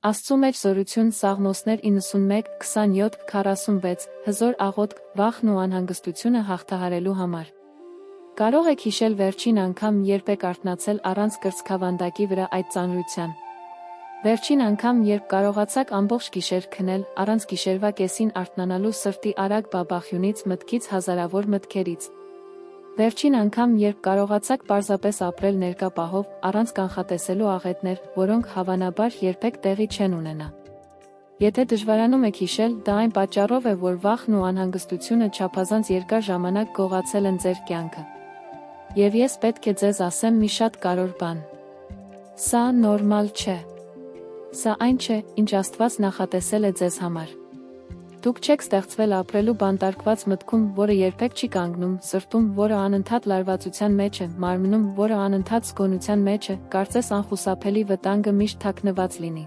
Աստծու մեջ զորություն Սաղմոսներ 91, 27, 46, հզոր աղոթք, վախն ու անհանգստությունը հաղթահարելու համար։ Կարող եք հիշել վերջին անգամ երբ եք արթնացել առանց կրծքավանդակի վրա այդ ծանրության։ Վերջին անգամ երբ կարողացաք ամբողջ գիշեր քնել, առանց գիշերվա կեսին արթնանալու սրտի արագ բաբախյունից մտքից հազարավոր մտքերից։ Վերջին անգամ երբ կարողացաք պարզապես ապրել ներկա պահով, առանց կանխատեսելու աղետներ, որոնք հավանաբար երբեք տեղի չեն ունենա։ Եթե դժվարանում եք հիշել, դա այն պատճառով է, որ վախն ու անհանգստությունը չափազանց երկար ժամանակ գողացել են ձեր կյանքը։ Եվ ես պետք է ձեզ ասեմ մի շատ կարևոր բան։ Սա նորմալ չէ։ Սա այն չէ, ինչ Աստված նախատեսել է ձեզ համար։ Դուք չեք ստեղծվել ապրելու բանտարկված մտքում, որը երբեք չի կանգնում, սրտում, որը անընդհատ լարվածության մեջ է, մարմնում, որը անընդհատ զգոնության մեջ է, կարծես անխուսափելի վտանգը միշտ թաքնված լինի։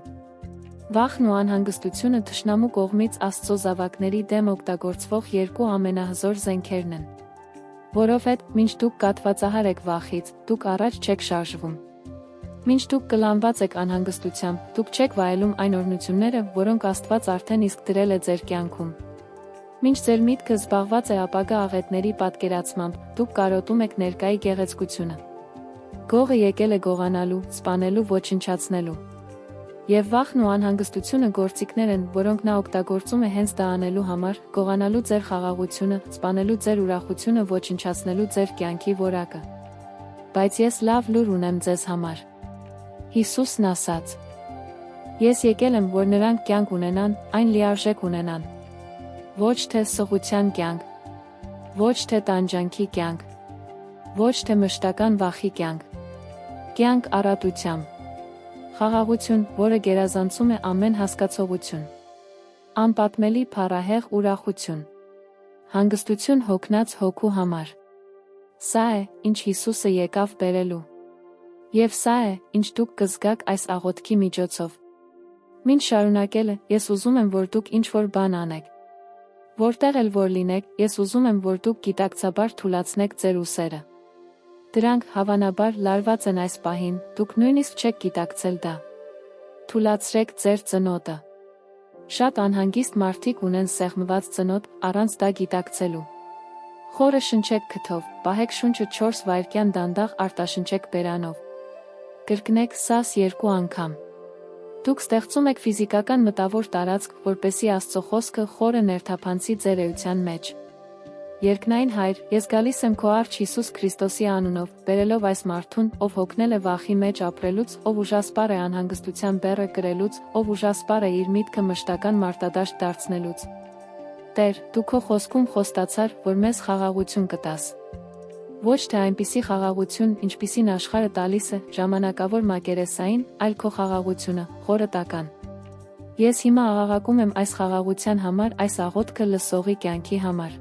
Վախն ու անհանգստությունը թշնամու կողմից Աստծո զավակների դեմ օգտագործվող երկու ամենահզոր զենքերն են։ Որովհետև մինչ դուք կաթվածահար եք վախից, դուք առաջ չեք շարժվում։ Մինչ դուք կլանված եք անհանգստությամբ, դուք չեք վայելում այն օրհնությունները, որոնք Աստված արդեն իսկ դրել է ձեր կյանքում։ Մինչ ձեր միտքը զբաղված է ապագա աղետների պատկերացմամբ, դուք կարոտում եք ներկայի գեղեցկությունը։ Գողը եկել է գողանալու, սպանելու, ոչնչացնելու։ Եվ վախն ու անհանգստությունը գործիքներ են, որոնք նա օգտագործում է հենց դա անելու համար, գողանալու ձեր խաղաղությունը, սպանելու ձեր ուրախությունը, ոչնչացնելու ձեր կյանքի որակը։ Բայց ես լավ լուր ունեմ ձեզ համար։ Հիսուսն ասաց. Ես եկել եմ, որ նրանք կյանք ունենան, այն լիարժեք ունենան։ Ոչ թե սղության կյանք, ոչ թե տանջանքի կյանք, ոչ թե մշտական վախի կյանք։ Կյանք առատությամբ։ Խաղաղություն, որը գերազանցում է ամեն հասկացողություն։ Անպատմելի փառահեղ ուրախություն։ Հանգստություն հոգնած հոգու համար։ Սա է, ինչ Հիսուսը եկավ բերելու։ Եվ սա է, ինչ դուք կզգաք այս աղոթքի միջոցով։ Մինչ շարունակելը, ես ուզում եմ, որ դուք ինչ-որ բան անեք։ Որտեղ էլ որ լինեք, ես ուզում եմ, որ դուք գիտակցաբար թուլացնեք ձեր ուսերը։ Դրանք, հավանաբար, լարված են այս պահին, դուք նույնիսկ չեք գիտակցել դա։ Թուլացրեք ձեր ծնոտը։ Շատ անհանգիստ մարդիկ ունեն սեղմված ծնոտ, առանց դա գիտակցելու։ Խորը շնչեք քթով, պահեք շունչը 4 վայրկյան դանդաղ արտաշնչեք բերանով։ Կրկնեք սաս 2 անգամ։ Դուք ստեղծում եք ֆիզիկական մտավոր տարածք, որպեսզի Աստծո խոսքը խորը ներթափանցի ձեր էության մեջ։ Երկնային Հայր, ես գալիս եմ քո արջ Հիսուս Քրիստոսի անունով, բերելով այս մարդուն, ով հոգնել է վախի մեջ ապրելուց, ով ուժասպառ է անհանգստության բեռը կրելուց, ով ուժասպառ է իր միտքը մշտական մարտադաշտ դարձնելուց։ Տեր, դու քո խոսքում խոստացար, որ մեզ խաղաղություն կտաս։ Ոչ թե այնպիսի խաղաղություն, ինչպիսին աշխարհը տալիս է, ժամանակավոր մակերեսային, այլ քո խաղաղությունը, խորը տական։ Ես հիմա աղաղակում եմ այս խաղաղության համար, այս աղոթքը լսողի կյանքի համար։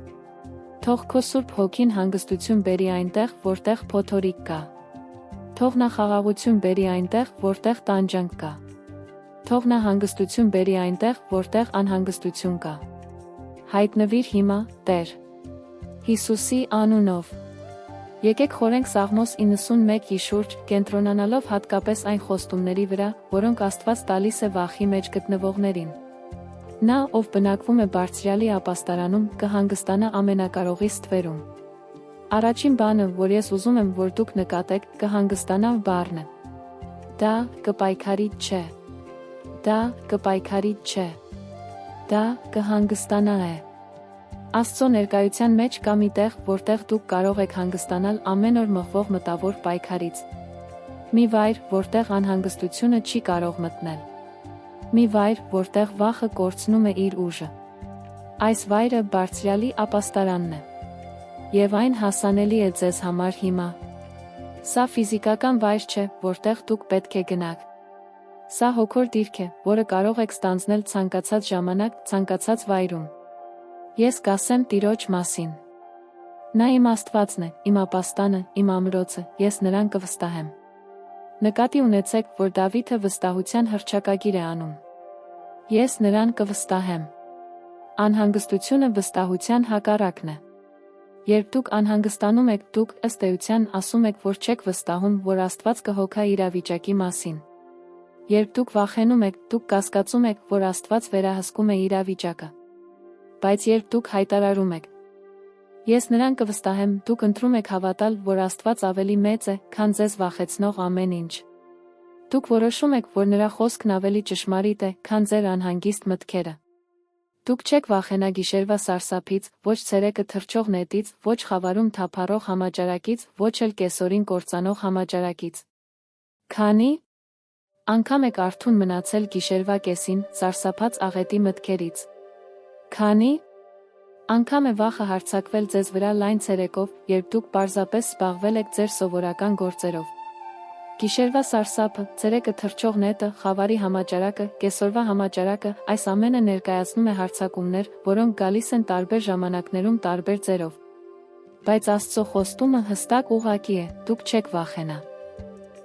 Թող քո Սուրբ Հոգին հանգստություն բերի այնտեղ, որտեղ փոթորիկ կա։ Թող նա խաղաղություն բերի այնտեղ, որտեղ տանջանք կա։ Թող նա հանգստություն բերի այնտեղ, որտեղ անհանգստություն կա։ Հայտնվիր հիմա, Տեր։ Հիսուսի անունով։ Եկեք խորենք Սաղմոս 91-ի շուրջ, կենտրոնանալով հատկապես այն խոստումների վրա, որոնք Աստված տալիս է վախի մեջ գտնվողներին։ Նա, ով բնակվում է Բարձրյալի ապաստարանում, կհանգստանա ամենակարողի ստվերում։ Առաջին բանը, որ ես ուզում եմ, որ դուք նկատեք, կհանգստանա բառն է։ Դա կպայքարի չէ։ Դա կպայքարի չէ։ Դա կհանգստանա է։ Աստծո ներկայության մեջ կա մի տեղ, որտեղ դուք կարող եք հանգստանալ ամեն օր մղվող մտավոր պայքարից։ Մի վայր, որտեղ անհանգստությունը չի կարող մտնել։ Մի վայր, որտեղ վախը կորցնում է իր ուժը։ Այս վայրը Բարձրյալի ապաստարանն է։ Եվ այն հասանելի է ձեզ համար հիմա։ Սա ֆիզիկական վայր չէ, որտեղ դուք պետք է գնաք։ Սա հոգոր դիրք է, որը կարող եք ստանձնել ցանկացած ժամանակ, ցանկացած վայրում։ Ես կասեմ Տիրոջ մասին։ Նա իմ Աստվածն է, իմ ապաստանը, իմ ամրոցը, ես նրան կվստահեմ։ Նկատի ունեցեք, որ Դավիթը վստահության հռչակագիր է անում։ Ես նրան կվստահեմ։ Անհանգստությունը վստահության հակառակն է։ Երբ դուք անհանգստանում եք, դուք ըստ էության ասում եք, որ չեք վստահում, որ Աստված կհոգա իրավիճակի մասին։ Երբ դուք վախենում եք, դուք կասկածում եք, որ Աստված վերահսկում է իրավիճակը։ Բայց երբ դուք հայտարարում եք. Ես նրան կվստահեմ, դուք ընտրում եք հավատալ, որ Աստված ավելի մեծ է, քան ձեզ վախեցնող ամեն ինչ։ Դուք որոշում եք, որ նրա խոսքն ավելի ճշմարիտ է, քան ձեր անհանգիստ մտքերը։ Դուք չեք վախենա գիշերվա սարսափից, ոչ ցերեկը թռչող նետից, ոչ խավարում թափառող համաճարակից, ոչ էլ կեսօրին կործանող համաճարակից։ Քանի անգամ եք արթուն մնացել գիշերվա կեսին, սարսափած աղետի մտքերից։ Քանի անգամ է վախը հարձակվել ձեզ վրա լայն ցերեկով, երբ դուք պարզապես զբաղվել եք ձեր սովորական գործերով։ Գիշերվա սարսափը, ցերեկը թռչող նետը, խավարի համաճարակը, կեսօրվա համաճարակը, այս ամենը ներկայացնում է հարձակումներ, որոնք գալիս են տարբեր ժամանակներում տարբեր ձևով։ Բայց Աստծո խոստումը հստակ ուղղակի է, դուք չեք վախենա։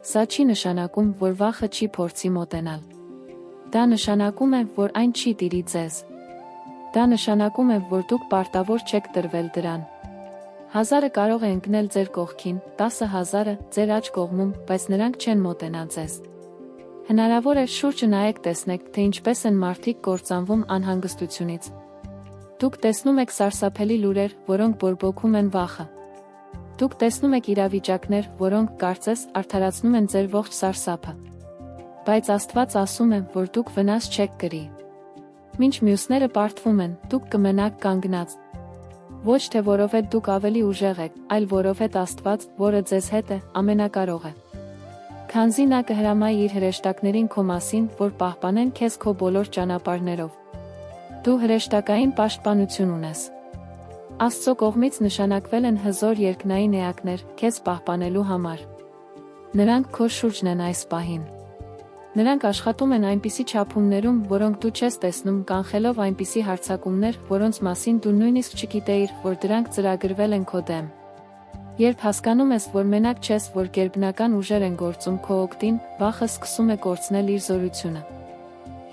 Սա չի նշանակում, որ վախը չի փորձի մոտենալ։ Դա նշանակում է, որ այն չի տիրի ձեզ։ Դա նշանակում է, որ դուք պարտավոր չեք տրվել դրան։ 1000-ը կարող է ընկնել ձեր կողքին, 10,000-ը ձեր աջ կողմում, բայց նրանք չեն մոտենա ձեզ։ Հնարավոր է շուրջը նայեք տեսնեք, թե ինչպես են մարդիկ կործանվում անհանգստությունից։ Դուք տեսնում եք սարսափելի լուրեր, որոնք բորբոքում են վախը։ Դուք տեսնում եք իրավիճակներ, որոնք կարծես արդարացնում են ձեր ողջ սարսափը։ Բայց Աստված ասում է, որ դուք վնաս չեք կրի։ Մինչ մյուսները պարտվում են, դուք կմնաք կանգնած։ Ոչ թե որովհետև դուք ավելի ուժեղ եք, այլ որովհետև Աստված, որը ձեզ հետ է, ամենակարող է։ Քանզի նա կհրամայի իր հրեշտակներին քո մասին, որ պահպանեն քեզ քո բոլոր ճանապարհներով։ Դու հրեշտակային պաշտպանություն ունես։ Աստծո կողմից նշանակվել են հզոր երկնային էակներ, քեզ պահպանելու համար։ Նրանք քո շուրջն են այս պահին։ Նրանք աշխատում են այնպիսի չափումներում, որոնք դու չես տեսնում, կանխելով այնպիսի հարձակումներ, որոնց մասին դու նույնիսկ չգիտեիր, որ դրանք ծրագրվել են քո դեմ։ Երբ հասկանում ես, որ մենակ չես, որ գերբնական ուժեր են գործում քո օգտին, վախը սկսում է կորցնել իր զորությունը։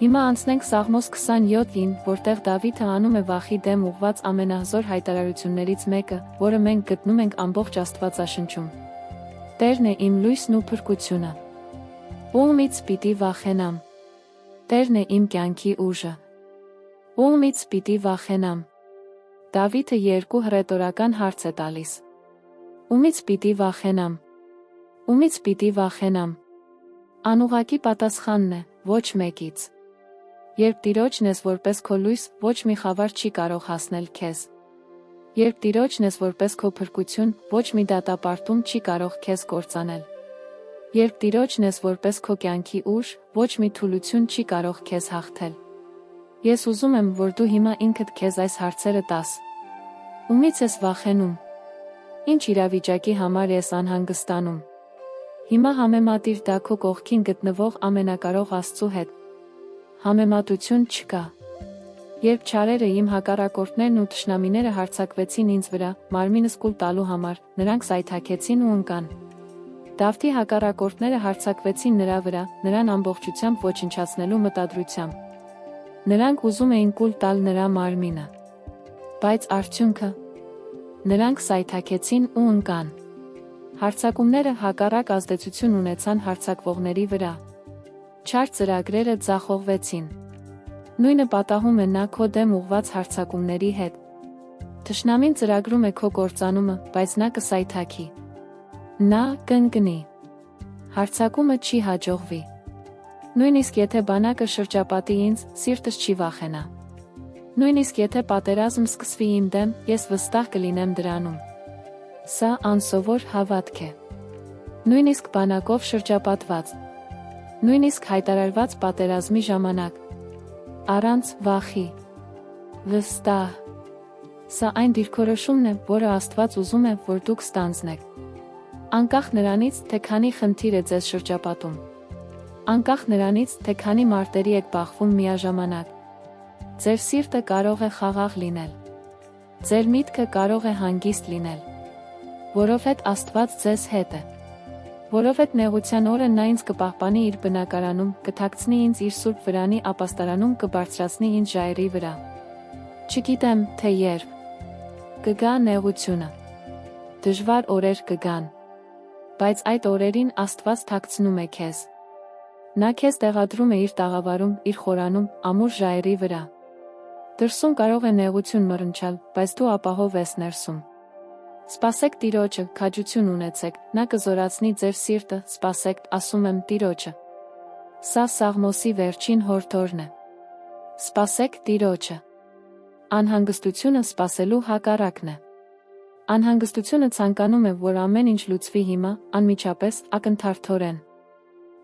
Հիմա անցնենք Սաղմոս 27-ին, որտեղ Դավիթը անում է վախի դեմ ուղված ամենահզոր հայտարարություններից մեկը, որը մենք գտնում ենք ամբողջ Աստվածաշնչում։ Տերն է իմ լույսն ու փրկությունը։ Ումից պիտի վախենամ։ Տերն է իմ կյանքի ուժը։ Ումից պիտի վախենամ։ Դավիթը երկու հռետորական հարց է տալիս։ Ումից պիտի վախենամ։ Ումից պիտի վախենամ։ Անուղղակի պատասխանն է, ոչ մեկից։ Երբ Տիրոջն ես որպես քո լույս, ոչ մի խավար չի կարող հասնել քեզ։ Երբ Տիրոջն ես որպես քո փրկություն, ոչ մի դատապարտում չի կարող քեզ կործանել։ Երբ Տիրոջն ես որպես քո կյանքի ուժ, ոչ մի թուլություն չի կարող քեզ հաղթել։ Ես ուզում եմ, որ դու հիմա ինքդ քեզ այս հարցերը տաս։ Ումից ես վախենում։ Ինչ իրավիճակի համար ես անհանգստանում։ Հիմա համեմատիր դա քո կողքին գտնվող ամենակարող Աստծու հետ։ Համեմատություն չկա։ Երբ չարերը իմ հակառակորդներն ու թշնամիները հարձակվեցին ինձ վրա, մարմինս կուլ տալու համար, նրանք սայթաքեցին ու ընկան։ Դավթի հակառակորդները հարձակվեցին նրա վրա, նրան ամբողջությամբ ոչնչացնելու մտադրությամբ։ Նրանք ուզում էին կուլ տալ նրա մարմինը։ Բայց արդյունքը։ Նրանք սայթաքեցին ու ընկան։ Հարձակումները հակառակ ազդեցություն ունեցան հարձակվողների վրա։ Չար ծրագրերը ձախողվեցին։ Նույնը պատահում է նա քո դեմ ուղված հարձակումների հետ։ Թշնամին ծրագրում է քո կործանումը, բայց նա կսայթաքի։ Նա կընկնի։ Հարձակումը չի հաջողվի։ Նույնիսկ եթե բանակը շրջապատի ինձ, սիրտս չի վախենա։ Նույնիսկ եթե պատերազմ սկսվի իմ դեմ, ես վստահ կլինեմ դրանում։ Սա անսովոր հավատք է։ Նույնիսկ բանակով շրջապատված։ Նույնիսկ հայտարարված պատերազմի ժամանակ։ Առանց վախի։ Վստահ։ Սա այն դիրքորոշումն է, որը Աստված ուզում է, որ դուք ստանձնեք։ Անկախ նրանից, թե քանի խնդիր է ձեզ շրջապատում։ Անկախ նրանից, թե քանի մարտերի եք բախվում միաժամանակ։ Ձեր սիրտը կարող է խաղաղ լինել։ Ձեր միտքը կարող է հանգիստ լինել։ Որովհետև Աստված ձեզ հետ է։ Որովհետև նեղության օրը նա ինձ կպահպանի իր բնակարանում, կթաքցնի ինձ իր սուրբ վրանի ապաստարանում, կբարձրացնի ինձ ժայռի վրա։ Չգիտեմ, թե երբ կգա նեղությունը։ Դժվար օրեր կգան։ Բայց այդ օրերին Աստված թաքցնում է քեզ։ Նա քեզ տեղադրում է իր տաղավարում, իր խորանում, ամուր ժայռի վրա։ Դրսում կարող է նեղություն մռնչալ, բայց դու ապահով ես ներսում։ Սպասեք Տիրոջը, քաջություն ունեցեք, նա կզորացնի ձեր սիրտը, սպասեք, ասում եմ Տիրոջը։ Սա Սաղմոսի վերջին հորդորն է։ Սպասեք Տիրոջը։ Անհանգստությունը սպասելու հակառակն է։ Անհանգստությունը ցանկանում է, որ ամեն ինչ լուծվի հիմա, անմիջապես, ակնթարթորեն։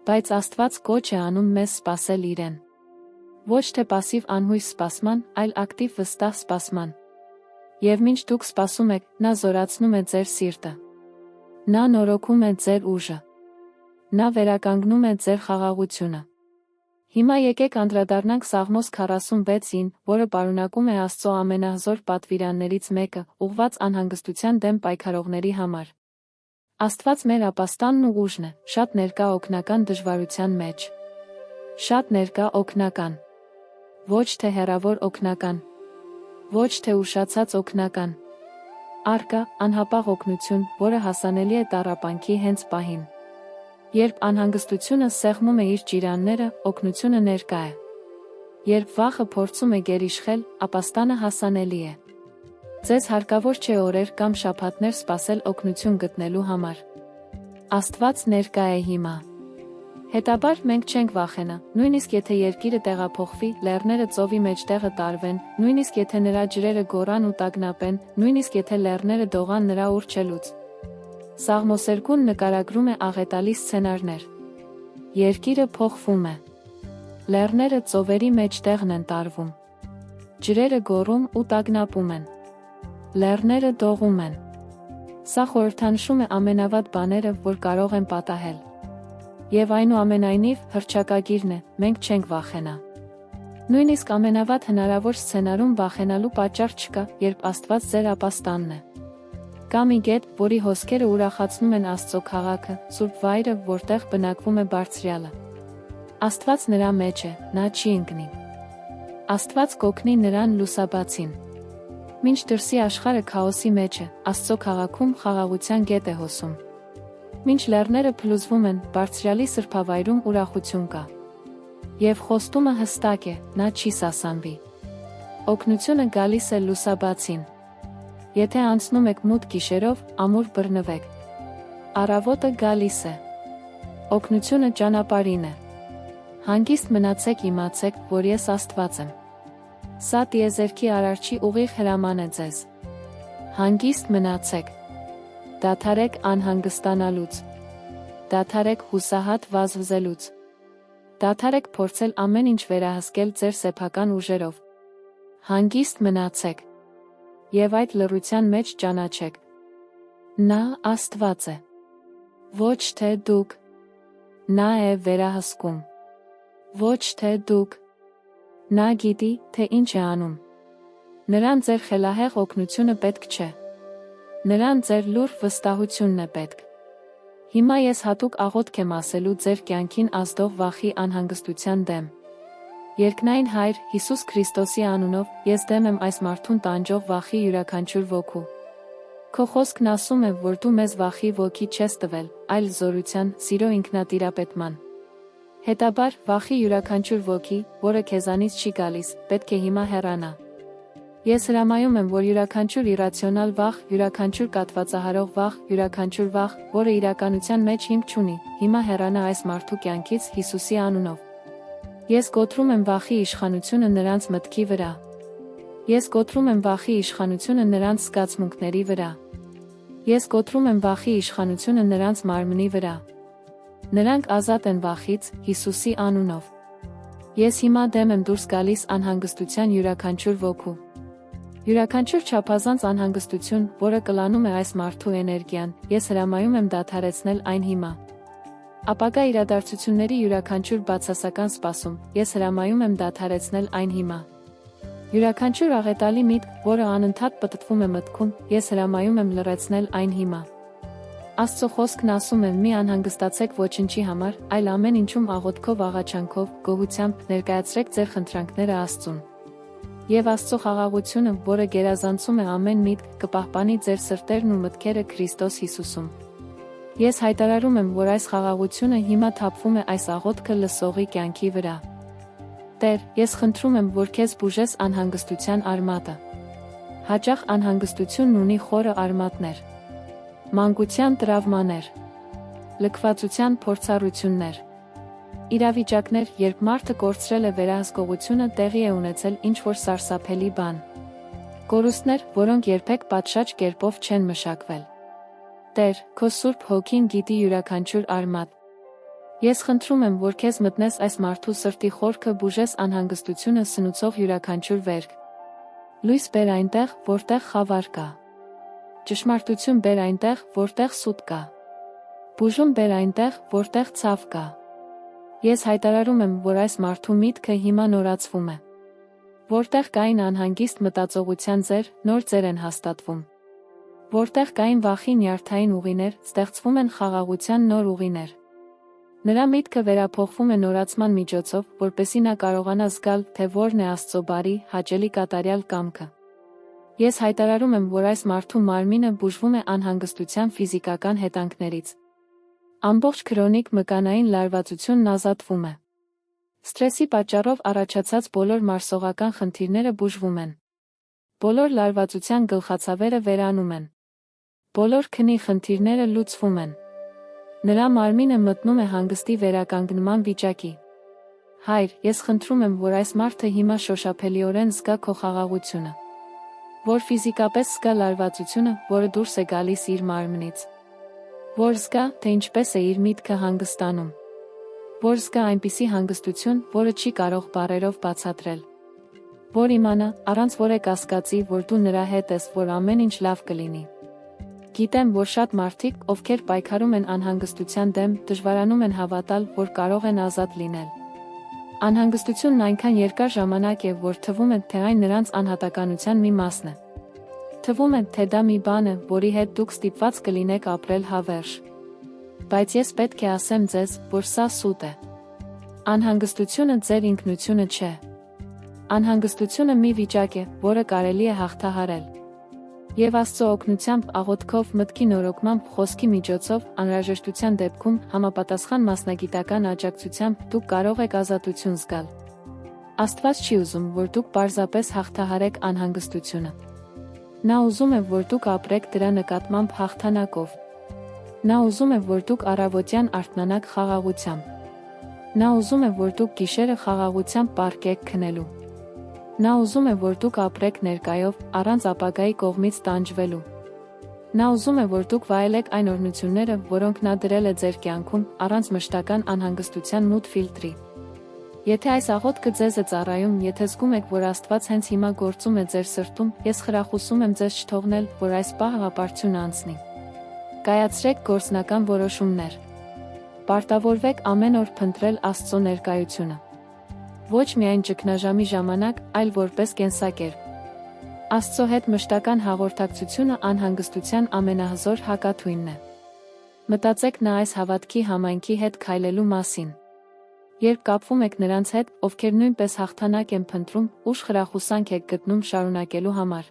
Բայց Աստված կոչ է անում մեզ սպասել իրեն։ Ոչ թե պասիվ անհույս սպասման, այլ ակտիվ վստահ սպասման։ Եվ մինչ դուք սպասում եք, նա զորացնում է ձեր սիրտը։ Նա նորոգում է ձեր ուժը։ Նա վերականգնում է ձեր խաղաղությունը։ Հիմա եկեք անդրադառնանք Սաղմոս 46-ին, որը պարունակում է Աստծո ամենահզոր պատվիրաններից մեկը, ուղղված անհանգստության դեմ պայքարողների համար։ Աստված մեր ապաստանն ու ուժն է, շատ ներկա օգնական դժվարության մեջ։ Շատ ներկա օգնական։ Ոչ թե հեռավոր օգնական։ Ոչ թե ուշացած օգնական։ Առկա, անհապաղ օգնություն, որը հասանելի է տառապանքի հենց պահին։ Երբ անհանգստությունը սեղմում է իր ճիրանները, օգնությունը ներկա է։ Երբ վախը փորձում է գերիշխել, ապաստանը հասանելի է։ Ձեզ հարկավոր չէ օրեր կամ շաբաթներ սպասել օգնություն գտնելու համար։ Աստված ներկա է հիմա։ Հետաբար մենք չենք վախենա, նույնիսկ եթե երկիրը տեղափոխվի, լեռները ծովի մեջտեղը տարվեն, նույնիսկ եթե նրա ջրերը գոռան ու տագնապեն, նույնիսկ եթե լեռները դողան նրա ուռչելուց։ Սաղմոս 2-ն նկարագրում է աղետալի սցենարներ։ Երկիրը փոխվում է։ Լեռները ծովերի մեջտեղն են տարվում։ Ջրերը գոռում ու տագնապում են։ Լեռները դողում են։ Սա խորհրդանշում է ամենավատ բաները, որ կարող են պատահել։ Եվ այնուամենայնիվ, հռչակագիրն է, մենք չենք վախենա։ Նույնիսկ ամենավատ հնարավոր սցենարում վախենալու պատճառ չկա, երբ Աստված ձեր ապաստանն է։ Կա մի գետ, որի հոսքերը ուրախացնում են Աստծո քաղաքը, սուրբ վայրը, որտեղ բնակվում է Բարձրյալը։ Աստված նրա մեջ է, նա չի ընկնի։ Աստված կօգնի նրան լուսաբացին։ Մինչ դրսի աշխարհը քաոսի մեջ է, Աստծո քաղաքում խաղաղության գետ է հոսում։ Մինչ լեռները փլուզվում են, Բարձրյալի սրբավայրում ուրախություն կա։ Եվ խոստումը հստակ է, նա չի սասանվի։ Օգնությունը գալիս է լուսաբացին։ Եթե անցնում եք մութ գիշերով, ամուր բռնվեք։ Առավոտը գալիս է։ Օգնությունը ճանապարհին է։ Հանգիստ մնացեք, իմացեք, որ ես Աստված եմ։ Սա տիեզերքի արարչի ուղիղ հրաման է ձեզ։ Հանգիստ մնացեք։ Դադարեք անհանգստանալուց։ Դադարեք հուսահատ վազվզելուց։ Դադարեք փորձել ամեն ինչ վերահսկել ձեր սեփական ուժերով։ Հանգիստ մնացեք։ Եվ այդ լռության մեջ ճանաչեք։ Նա Աստված է։ Ոչ թե դուք։ Նա է վերահսկում։ Ոչ թե դուք։ Նա գիտի, թե ինչ է անում։ Նրան ձեր խելահեղ օգնությունը պետք չէ։ Նրան ձեր լուռ վստահությունն է պետք։ Հիմա ես հատուկ աղոթք եմ ասելու ձեր կյանքին ազդող վախի անհանգստության դեմ։ Երկնային Հայր, Հիսուս Քրիստոսի անունով, ես դեմ եմ այս մարդուն տանջող վախի յուրաքանչյուր ոգու։ Քո խոսքն ասում է, որ դու մեզ վախի ոգի չես տվել, այլ զորության, սիրո ինքնատիրապետման։ Հետաբար, վախի յուրաքանչյուր ոգի, որը քեզանից չի գալիս, պետք է հիմա հեռանա։ Ես հրամայում եմ, որ յուրաքանչյուր իրացիոնալ վախ, յուրաքանչյուր կատվածահարող վախ, յուրաքանչյուր վախ, որը իրականության մեջ հիմք չունի, հիմա հեռանա այս մարդու կյանքից Հիսուսի անունով։ Ես կոտրում եմ վախի իշխանությունը նրանց մտքի վրա։ Ես կոտրում եմ վախի իշխանությունը նրանց զգացմունքների վրա։ Ես կոտրում եմ վախի իշխանությունը նրանց մարմնի վրա։ Նրանք ազատ են վախից, Հիսուսի անունով։ Ես հիմա դեմ եմ դուրս գալիս անհանգստության յուրաքանչյուր ոգու։ Յուրաքանչյուր չափազանց անհանգստություն, որը կլանում է այս մարդու էներգիան, ես հրամայում եմ դադարեցնել այն հիմա։ Ապագա իրադարձությունների յուրաքանչյուր բացասական սպասում, ես հրամայում եմ դադարեցնել այն հիմա։ Յուրաքանչյուր աղետալի միտք, որը անընդհատ պտտվում է մտքում, ես հրամայում եմ լռեցնել այն հիմա։ Աստծո խոսքն ասում է՝ մի անհանգստացեք ոչնչի համար, այլ ամեն ինչում աղոթքով, աղաչանքով, գոհությամբ ներկայացրեք ձեր խնդրանքները Աստծուն։ Եվ Աստծո խաղաղությունը, որը գերազանցում է ամեն միտք, կպահպանի ձեր սրտերն ու մտքերը Քրիստոս Հիսուսում։ Ես հայտարարում եմ, որ այս խաղաղությունը հիմա թափվում է այս աղոթքը լսողի կյանքի վրա։ Տեր, ես խնդրում եմ, որ քեզ բուժես անհանգստության արմատը։ Հաճախ անհանգստությունն ունի խորը արմատներ։ Մանկության տրավմաներ, լքվածության փորձառություններ, իրավիճակներ, երբ մարդը կորցրել է վերահսկողությունը, տեղի է ունեցել ինչ-որ սարսափելի բան։ Կորուստներ, որոնք երբեք պատշաճ կերպով չեն մշակվել։ Տեր, քո Սուրբ Հոգին գիտի յուրաքանչյուր արմատ։ Ես խնդրում եմ, որ քեզ մտնես այս մարդու սրտի խորքը, բուժես անհանգստությունը սնուցող յուրաքանչյուր վերք։ Լույս բեր այնտեղ, որտեղ խավար կա։ Ճշմարտություն բեր այնտեղ, որտեղ սուտ կա։ Բուժում բեր այնտեղ, որտեղ ցավ կա։ Ես հայտարարում եմ, որ այս մարդու միտքը հիմա նորացվում է։ Որտեղ կային անհանգիստ մտածողության ձեր, նոր ձեր են հաստատվում։ Որտեղ կային վախի նյարդային ուղիներ, ստեղծվում են խաղաղության նոր ուղիներ։ Նրա միտքը վերափոխվում է նորացման միջոցով, որպեսզի նա կարողանա զգալ, թե որն է Աստծո բարի, հաճելի կատարյալ կամքը։ Ես հայտարարում եմ, որ այս մարդու մարմինը բուժվում է անհանգստության ֆիզիկական հետանքներից։ Ամբողջ քրոնիկ մկանային լարվածությունն ազատվում է։ Սթրեսի պատճառով առաջացած բոլոր մարսողական խնդիրները բուժվում են։ Բոլոր լարվածության գլխացավերը վերանում են։ Բոլոր քնի խնդիրները լուծվում են։ Նրա մարմինը մտնում է հանգստի վերականգնման վիճակի։ Հայր, ես խնդրում եմ, որ այս մարդը հիմա շոշափելիորեն զգա քո խաղաղությունը։ Որ ֆիզիկապես զգա լարվածությունը, որը դուրս է գալիս իր մարմնից։ Որ զգա, թե ինչպես է իր միտքը հանգստանում։ Որ զգա այնպիսի հանգստություն, որը չի կարող բառերով բացատրել։ Որ իմանա, առանց որևէ կասկածի, որ դու նրա հետ ես, որ ամեն ինչ լավ կլինի։ Գիտեմ, որ շատ մարդիկ, ովքեր պայքարում են անհանգստության դեմ, դժվարանում են հավատալ, որ կարող են ազատ լինել։ Անհանգստությունն այնքան երկար ժամանակ է, որ թվում է, թե այն նրանց անհատականության մի մասն է։ Թվում է, թե դա մի բան է, որի հետ դուք ստիպված կլինեք ապրել հավերժ։ Բայց ես պետք է ասեմ ձեզ, որ սա սուտ է։ Անհանգստությունը ձեր ինքնությունը չէ։ Անհանգստությունը մի վիճակ է, որը կարելի է հաղթահարել։ Եվ Աստծո օգնությամբ, աղոթքով, մտքի նորոգմամբ, խոսքի միջոցով, անհրաժեշտության դեպքում, համապատասխան մասնագիտական աջակցությամբ դուք կարող եք ազատություն զգալ։ Աստված չի ուզում, որ դուք պարզապես հաղթահարեք անհանգստությունը։ Նա ուզում է, որ դուք ապրեք դրա նկատմամբ հաղթանակով։ Նա ուզում է, որ դուք առավոտյան արթնանաք խաղաղությամբ։ Նա ուզում է, որ դուք գիշերը խաղաղությամբ պառկեք քնելու։ Նա ուզում է, որ դուք ապրեք ներկայով, առանց ապագայի կողմից տանջվելու։ Նա ուզում է, որ դուք վայելեք այն օրհնությունները, որոնք նա դրել է ձեր կյանքում, առանց մշտական անհանգստության մութ ֆիլտրի։ Եթե այս աղոթքը ձեզ է ծառայում, եթե զգում եք, որ Աստված հենց հիմա գործում է ձեր սրտում, ես խրախուսում եմ ձեզ չթողնել, որ այս պահը ապարդյուն անցնի։ Կայացրեք գործնական որոշումներ։ Պարտավորվեք ամեն օր փնտրել Աստծո ներկայությունը։ Ոչ միայն ճգնաժամի ժամանակ, այլ որպես կենսակերպ։ Աստծո հետ մշտական հաղորդակցությունը անհանգստության ամենահզոր հակաթույնն է։ Մտածեք նա այս հավատքի համայնքի հետ քայլելու մասին։ Երբ կապվում եք նրանց հետ, ովքեր նույնպես հաղթանակ են փնտրում, ուժ խրախուսանք եք գտնում շարունակելու համար։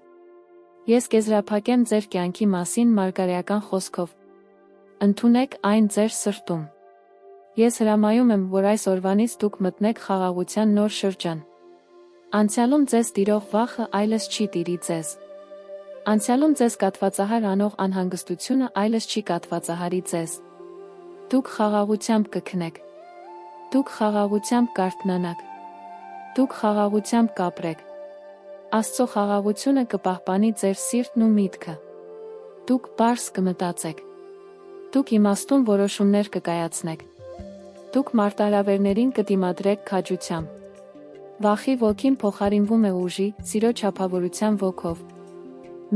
Ես կեզրափակեմ ձեր կյանքի մասին մարգարեական խոսքով։ Ընդունեք այն ձեր սրտում։ Ես հրամայում եմ, որ այս օրվանից դուք մտնեք խաղաղության նոր շրջան։ Անցյալում ձեզ տիրող վախը այլևս չի տիրի ձեզ։ Անցյալում ձեզ կատվածահար անող անհանգստությունը այլևս չի կատվածահարի ձեզ։ Դուք խաղաղությամբ կքնեք։ Դուք խաղաղությամբ կարթնանաք։ Դուք խաղաղությամբ կապրեք։ Աստծո խաղաղությունը կպահպանի ձեր սիրտն ու միտքը։ Դուք պարզ կմտածեք։ Դուք իմաստուն որոշումներ կկայացնեք։ Դուք մարտահրավերներին կդիմադրեք քաջությամբ։ Վախի ոգին փոխարինվում է ուժի, սիրո չափավորության ոգով։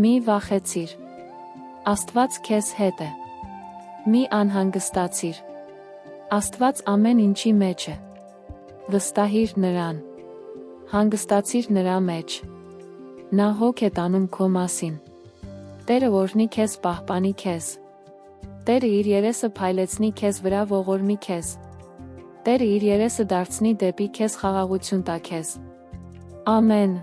Մի վախեցիր։ Աստված քեզ հետ է։ Մի անհանգստացիր։ Աստված ամեն ինչի մեջ է։ Վստահիր նրան։ Հանգստացիր նրա մեջ։ Նա հոգ է տանում քո մասին։ Տերը օրհնի քեզ, պահպանի քեզ։ Տերը իր երեսը փայլեցնի քեզ վրա, ողորմի քեզ։ Տերը իր երեսը դարձնի դեպի քեզ, խաղաղություն տա քեզ։ Ամեն։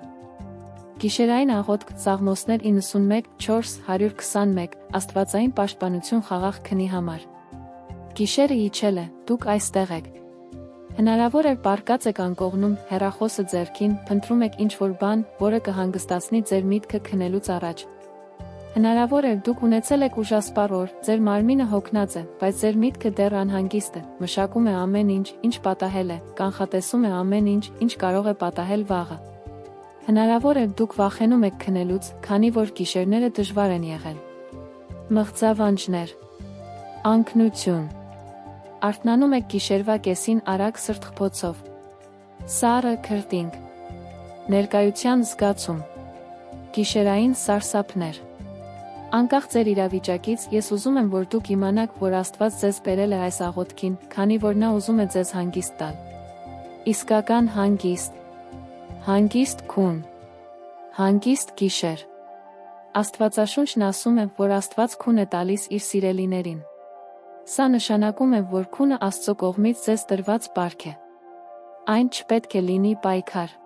Գիշերային աղոթք, Սաղմոսներ 91:4-121, Աստվածային պաշտպանություն խաղաղ քնի համար։ Գիշերը իջել է, դուք այստեղ եք։ Հնարավոր էր պառկած եք անկողնում, հեռախոսը ձեռքին, փնտրում եք ինչ-որ բան, որը կհանգստացնի ձեր միտքը քնելուց առաջ։ Հնարավոր էր դուք ունեցել եք ուժասպառ օր, ձեր մարմինը հոգնած է, բայց ձեր միտքը դեռ անհանգիստ է, մշակում է ամեն ինչ, ինչ պատահել է, կանխատեսում է ամեն ինչ, ինչ կարող է պատահել վաղը։ Հնարավոր է դուք վախենում եք քնելուց, քանի որ գիշերները դժվար են եղել։ Մղձավանջներ, անկնություն, արթնանում եք գիշերվա կեսին արագ սրտխփոցով, սառը քրտինք, ներկայության զգացում, գիշերային սարսափներ։ Անկախ ձեր իրավիճակից, ես ուզում եմ, որ դուք իմանաք, որ Աստված ձեզ բերել է այս աղոթքին, քանի որ նա ուզում է ձեզ հանգիստ տալ։ Իսկական հանգիստ, հանգիստ քուն, հանգիստ գիշեր։ Աստվածաշունչն ասում է, որ Աստված քուն է տալիս իր սիրելիներին։ Սա նշանակում է, որ քունը Աստծո կողմից ձեզ տրված պարգ է։ Այն չպետք է լինի պայքար։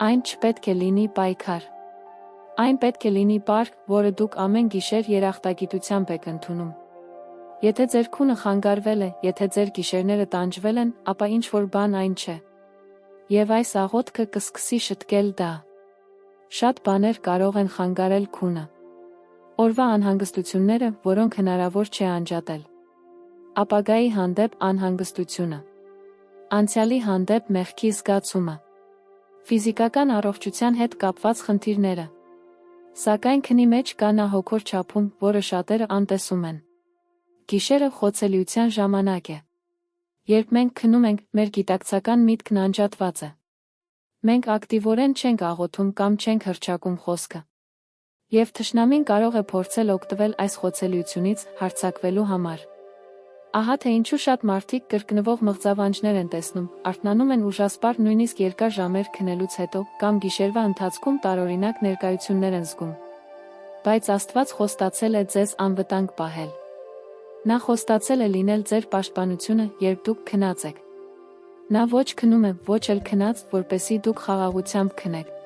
Այն չպետք է լինի պայքար։ Այն պետք է լինի պարգ, որը դուք ամեն գիշեր երախտագիտությամբ եք ընդունում։ Եթե ձեր քունը խանգարվել է, եթե ձեր գիշերները տանջվել են, ապա ինչ-որ բան այն չէ։ Եվ այս աղոթքը կսկսի շտկել դա։ Շատ բաներ կարող են խանգարել քունը։ Օրվա անհանգստությունները, որոնք հնարավոր չէ անջատել։ Ապագայի հանդեպ անհանգստությունը։ Անցյալի հանդեպ մեղքի զգացումը։ Ֆիզիկական առողջության հետ կապված խնդիրները։ Սակայն քնի մեջ կա նա հոգոր չափում, որը շատերը անտեսում են։ Գիշերը խոցելիության ժամանակ է։ Երբ մենք քնում ենք, մեր գիտակցական միտքն անջատված է։ Մենք ակտիվորեն չենք աղոթում կամ չենք հռչակում խոսքը։ Եվ թշնամին կարող է փորձել օգտվել այս խոցելիությունից հարձակվելու համար։ Ահա թե ինչու շատ մարդիկ կրկնվող մղձավանջներ են տեսնում, արթնանում են ուժասպառ նույնիսկ երկար ժամեր քնելուց հետո, կամ գիշերվա ընթացքում տարօրինակ ներկայություններ են զգում։ Բայց Աստված խոստացել է ձեզ անվտանգ պահել։ Նա խոստացել է լինել ձեր պաշտպանությունը, երբ դուք քնած եք։ Նա ոչ քնում է, ոչ էլ քնած, որպեսզի դուք խաղաղությամբ քնեք։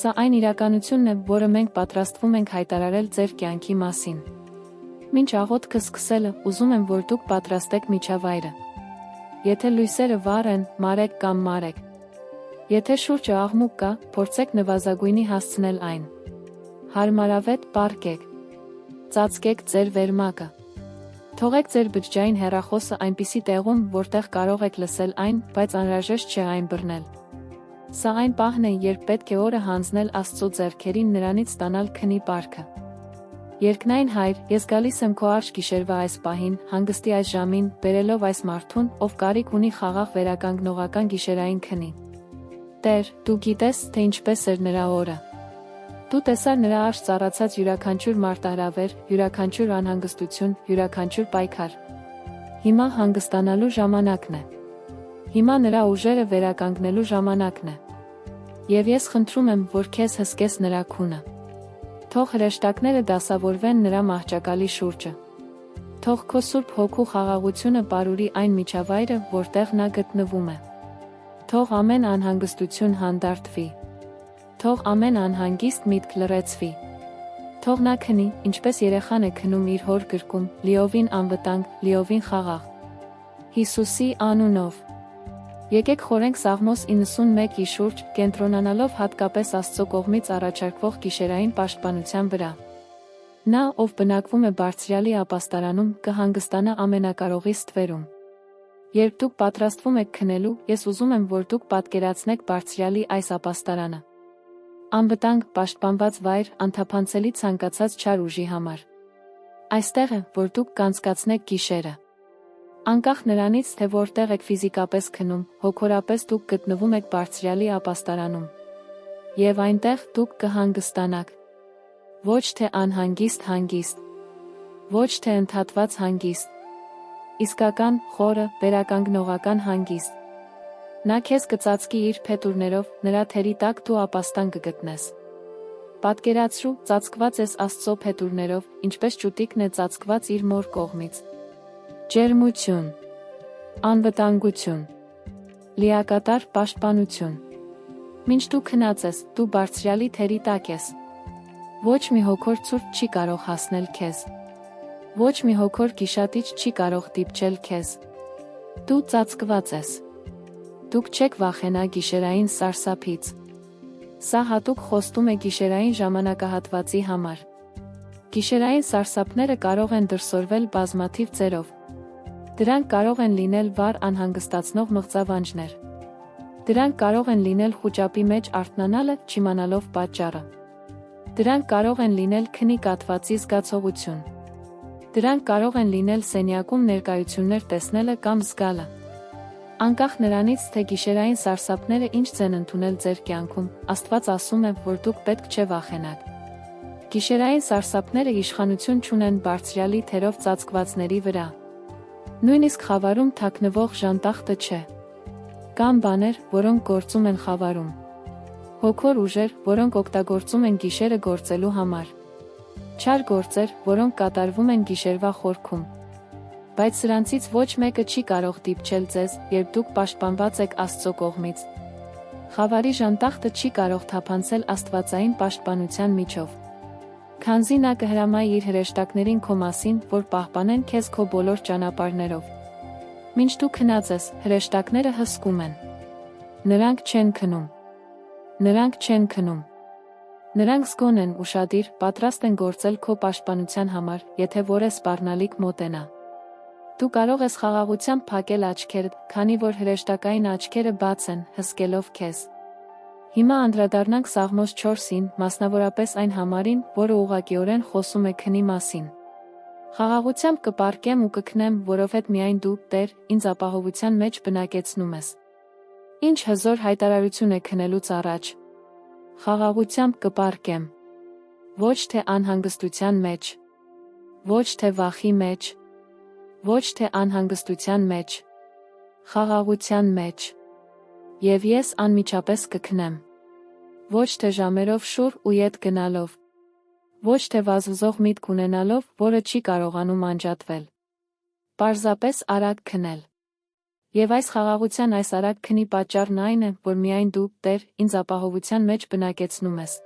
Սա այն իրականությունն է, որը մենք պատրաստվում ենք հայտարարել ձեր կյանքի մասին։ Մինչ աղոթքը սկսելը, ուզում եմ, որ դուք պատրաստեք միջավայրը։ Եթե լույսերը վառ են, մարեք կամ մարեք։ Եթե շուրջը աղմուկ կա, փորձեք նվազագույնի հասցնել այն։ Հարմարավետ պառկեք։ Ծածկեք ձեր վերմակը։ Թողեք ձեր բջջային հեռախոսը այնպիսի տեղում, որտեղ կարող եք լսել այն, բայց անհրաժեշտ չէ այն բռնել։ Սա այն պահն է, երբ պետք է օրը հանձնել Աստծո ձեռքերին, նրանից ստանալ քնի պարգը։ Երկնային Հայր, ես գալիս եմ քո արժ գիշերվա այս պահին, հանգստի այս ժամին, բերելով այս մարդուն, ով կարիք ունի խաղաղ վերականգնողական գիշերային քնի։ Տեր, դու գիտես, թե ինչպես էր նրա օրը։ Դու տեսար նրա արժ ծառացած յուրաքանչյուր մարտահրավեր, յուրաքանչյուր անհանգստություն, յուրաքանչյուր պայքար։ Հիմա հանգստանալու ժամանակն է։ Հիմա նրա ուժերը վերականգնելու ժամանակն է։ Եվ ես խնդրում եմ, որ քեզ հսկես նրա քունը։ Թող հրեշտակները դասավորվեն նրա մահճակալի շուրջը։ Թող քո Սուրբ Հոգու խաղաղությունը պարուրի այն միջավայրը, որտեղ նա գտնվում է։ Թող ամեն անհանգստություն հանդարտվի։ Թող ամեն անհանգիստ միտք լռեցվի։ Թող նա քնի, ինչպես երեխան է քնում իր հոր գրկում, լիովին անվտանգ, լիովին խաղաղ։ Հիսուսի անունով։ Եկեք խորենք Սաղմոս 91-ի շուրջ, կենտրոնանալով հատկապես Աստծո կողմից առաջարկվող գիշերային պաշտպանության վրա։ Նա, ով բնակվում է Բարձրյալի ապաստարանում, կհանգստանա Ամենակարողի ստվերում։ Երբ դուք պատրաստվում եք քնելու, ես ուզում եմ, որ դուք պատկերացնեք Բարձրյալի այս ապաստարանը։ Անվտանգ, պաշտպանված վայր, անթափանցելի ցանկացած չար ուժի համար։ Այստեղ է, որ դուք կանցկացնեք գիշերը։ Անկախ նրանից, թե որտեղ եք ֆիզիկապես քնում, հոգորապես դուք գտնվում եք Բարձրյալի ապաստարանում։ Եվ այնտեղ դուք կհանգստանաք։ Ոչ թե անհանգիստ հանգիստ։ Ոչ թե ընդհատված հանգիստ։ Իսկական, խորը, վերականգնողական հանգիստ։ Նա քեզ կծածկի իր փետուրներով, նրա թերի տակ դու ապաստան կգտնես։ Պատկերացրու, ծածկված ես Աստծո փետուրներով, ինչպես ճուտիկն է ծածկված իր մոր կողմից։ Ջերմություն, անվտանգություն, լիակատար պաշտպանություն։ Մինչ դու քնած ես, դու Բարձրյալի թերի տակ ես։ Ոչ մի հոգոր ցուրտ չի կարող հասնել քեզ։ Ոչ մի հոգոր գիշատիչ չի կարող դիպչել քեզ։ Դու ծածկված ես։ Դուք չեք վախենա գիշերային սարսափից։ Սա հատուկ խոստում է գիշերային ժամանակահատվածի համար։ Գիշերային սարսափները կարող են դրսևորվել բազմաթիվ ձևով։ Դրանք կարող են լինել վառ անհանգստացնող մղձավանջներ։ Դրանք կարող են լինել խուճապի մեջ արթնանալը, չիմանալով պատճառը։ Դրանք կարող են լինել քնի կաթվածի զգացողություն։ Դրանք կարող են լինել սենյակում ներկայություններ տեսնելը կամ զգալը։ Անկախ նրանից, թե գիշերային սարսափները ինչ են ընդունել ձեր կյանքում, Աստված ասում է, որ դուք պետք չէ վախենաք։ Գիշերային սարսափները իշխանություն չունեն բարձրյալի թերով ծածկվածների վրա։ Նույնիսկ խավարում թաքնվող ժանտախտը չէ։ Կան բաներ, որոնք գործում են խավարում։ Հոգոր ուժեր, որոնք օգտագործում են գիշերը գործելու համար։ Չար գործեր, որոնք կատարվում են գիշերվա խորքում։ Բայց սրանցից ոչ մեկը չի կարող դիպչել ձեզ, երբ դուք պաշտպանված եք Աստծո կողմից։ Խավարի ժանտախտը չի կարող թափանցել աստվածային պաշտպանության միջով։ Քանզի նա կհրամայի իր հրեշտակներին քո մասին, որ պահպանեն քեզ քո բոլոր ճանապարհներով։ Մինչ դու քնած ես, հրեշտակները հսկում են։ Նրանք չեն քնում։ Նրանք չեն քնում։ Նրանք զգոն են, ուշադիր, պատրաստ են գործել քո պաշտպանության համար, եթե որևէ սպառնալիք մոտենա։ Դու կարող ես խաղաղությամբ փակել աչքերդ, քանի որ հրեշտակային աչքերը բաց են, հսկելով քեզ։ Հիմա անդրադառնանք Սաղմոս 4-ին, մասնավորապես այն համարին, որը ուղղակիորեն խոսում է քնի մասին։ Խաղաղությամբ կպառկեմ ու կքնեմ, որովհետև միայն դու, Տեր, ինձ ապահովության մեջ բնակեցնում ես։ Ինչ հզոր հայտարարություն է քնելուց առաջ։ Խաղաղությամբ կպառկեմ։ Ոչ թե անհանգստության մեջ։ Ոչ թե վախի մեջ։ Ոչ թե անհանգստության մեջ։ Խաղաղության մեջ։ Եվ ես անմիջապես կքնեմ։ Ոչ թե ժամերով շուռ ու ետ գնալով։ Ոչ թե վազվզող միտք ունենալով, որը չի կարողանում անջատվել։ Պարզապես արագ քնել։ Եվ այս խաղաղության այս արագ քնի պատճառն այն է, որ միայն դու, Տեր, ինձ ապահովության մեջ բնակեցնում ես։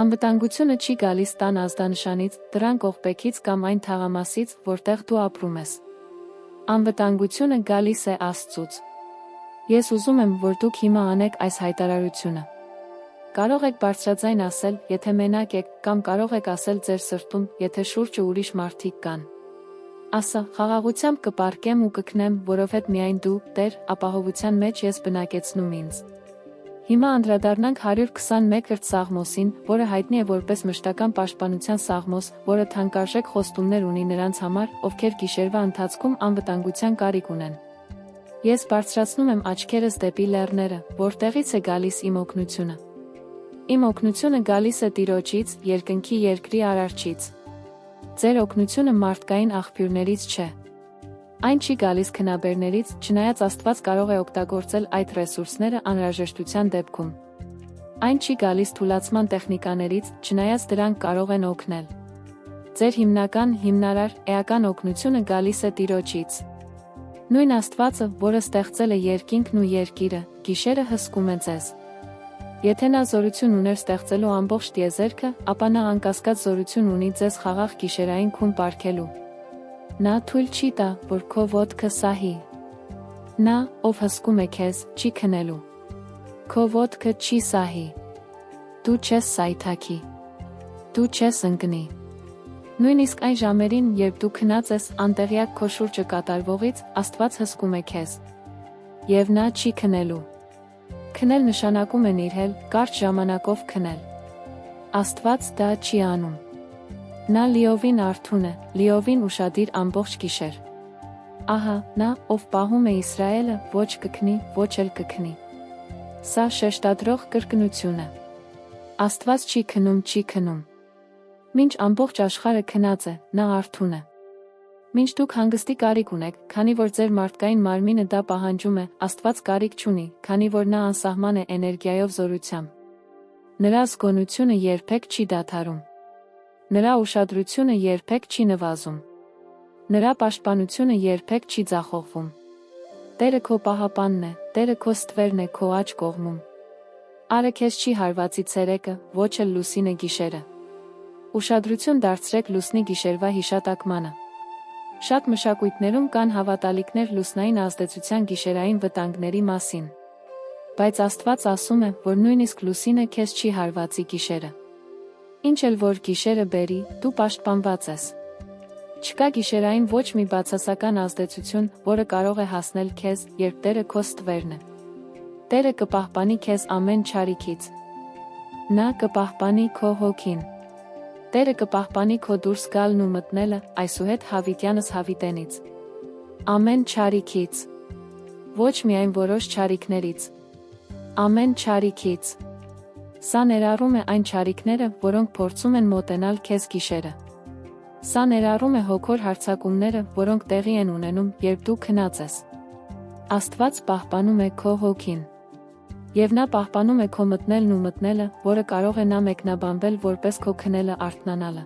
Անվտանգությունը չի գալիս տան ազդանշանից, դրան կողպեքից կամ այն թաղամասից, որտեղ դու ապրում ես։ Անվտանգությունը գալիս է Աստծուց։ Ես ուզում եմ, որ դուք հիմա անեք այս հայտարարությունը։ Կարող եք բարձրաձայն ասել, եթե մենակ եք, կամ կարող եք ասել ձեր սրտում, եթե շուրջը ուրիշ մարդիկ կան։ Ասա, խաղաղությամբ կպառկեմ ու կքնեմ, որովհետև միայն դու, Տեր, ապահովության մեջ ես բնակեցնում ինձ։ Հիմա անդրադառնանք 121-րդ Սաղմոսին, որը հայտնի է որպես մշտական պաշտպանության սաղմոս, որը թանկարժեք խոստումներ ունի նրանց համար, ովքեր գիշերվա ընթացքում անվտանգության կարիք ունեն։ Ես բարձրացնում եմ աչքերս դեպի լեռները, որտեղից է գալիս իմ օգնությունը։ Իմ օգնությունը գալիս է Տիրոջից, երկնքի երկրի Արարչից։ Ձեր օգնությունը մարդկային աղբյուրներից չէ։ Այն չի գալիս քնաբերներից, չնայած Աստված կարող է օգտագործել այդ ռեսուրսները անհրաժեշտության դեպքում։ Այն չի գալիս թուլացման տեխնիկաներից, չնայած դրանք կարող են օգնել։ Ձեր հիմնական, հիմնարար, էական օգնությունը գալիս է Տիրոջից։ Նույն Աստվածը, որը ստեղծել է երկինքն ու երկիրը, գիշերը հսկում է ձեզ։ Եթե նա զորություն ուներ ստեղծելու ամբողջ տիեզերքը, ապա նա անկասկած զորություն ունի ձեզ խաղաղ գիշերային քուն պարգևելու։ Նա թույլ չի տա, որ քո ոտքը սահի։ Նա, ով հսկում է քեզ, չի քնելու։ Քո ոտքը չի սահի։ Դու չես սայթաքի։ Դու չես ընկնի։ Նույնիսկ այն ժամերին, երբ դու քնած ես, անտեղյակ քո շուրջը կատարվողից, Աստված հսկում է քեզ։ Եվ նա չի քնելու։ Քնել նշանակում է նիրհել, կարճ ժամանակով քնել։ Աստված դա չի անում։ Նա լիովին արթուն է, լիովին ուշադիր ամբողջ գիշեր։ Ահա, նա, ով պահում է Իսրայելը, ոչ կքնի, ոչ էլ կքնի։ Սա շեշտադրող կրկնություն է։ Աստված չի քնում, չի քնում։ Մինչ ամբողջ աշխարհը քնած է, նա արթուն է։ Մինչ դուք հանգստի կարիք ունեք, քանի որ ձեր մարդկային մարմինը դա պահանջում է, Աստված կարիք չունի, քանի որ նա անսահման է էներգիայով զորությամբ։ Նրա զգոնությունը երբեք չի դադարում։ Նրա ուշադրությունը երբեք չի նվազում։ Նրա պաշտպանությունը երբեք չի ձախողվում։ Տերը քո պահապանն է, Տերը քո ստվերն է քո աջ կողմում։ Արը քեզ չի հարվածի ցերեկը, ոչ էլ լուսինը գիշերը։ Ուշադրություն դարձրեք լուսնի գիշերվա հիշատակմանը։ Շատ մշակույթներում կան հավատալիքներ լուսնային ազդեցության գիշերային վտանգների մասին։ Բայց Աստված ասում է, որ նույնիսկ լուսինը քեզ չի հարվածի գիշերը։ Ինչ էլ որ գիշերը բերի, դու պաշտպանված ես։ Չկա գիշերային ոչ մի բացասական ազդեցություն, որը կարող է հասնել քեզ, երբ Տերը քո ստվերն է։ Տերը կպահպանի քեզ ամեն չարիքից։ Նա կպահպանի քո հոգին։ Տերը կպահպանի քո դուրս գալն ու մտնելը, այսուհետ հավիտյանս հավիտենից։ Ամեն չարիքից։ Ոչ միայն որոշ չարիքներից։ Ամեն չարիքից։ Սա ներառում է այն չարիքները, որոնք փորձում են մոտենալ քեզ գիշերը։ Սա ներառում է հոգոր հարձակումները, որոնք տեղի են ունենում, երբ դու քնած ես։ Աստված պահպանում է քո հոգին։ Եվ նա պահպանում է քո մտնելն ու մտնելը, որը կարող է նա մեկնաբանվել որպես քո քնելը արթնանալը։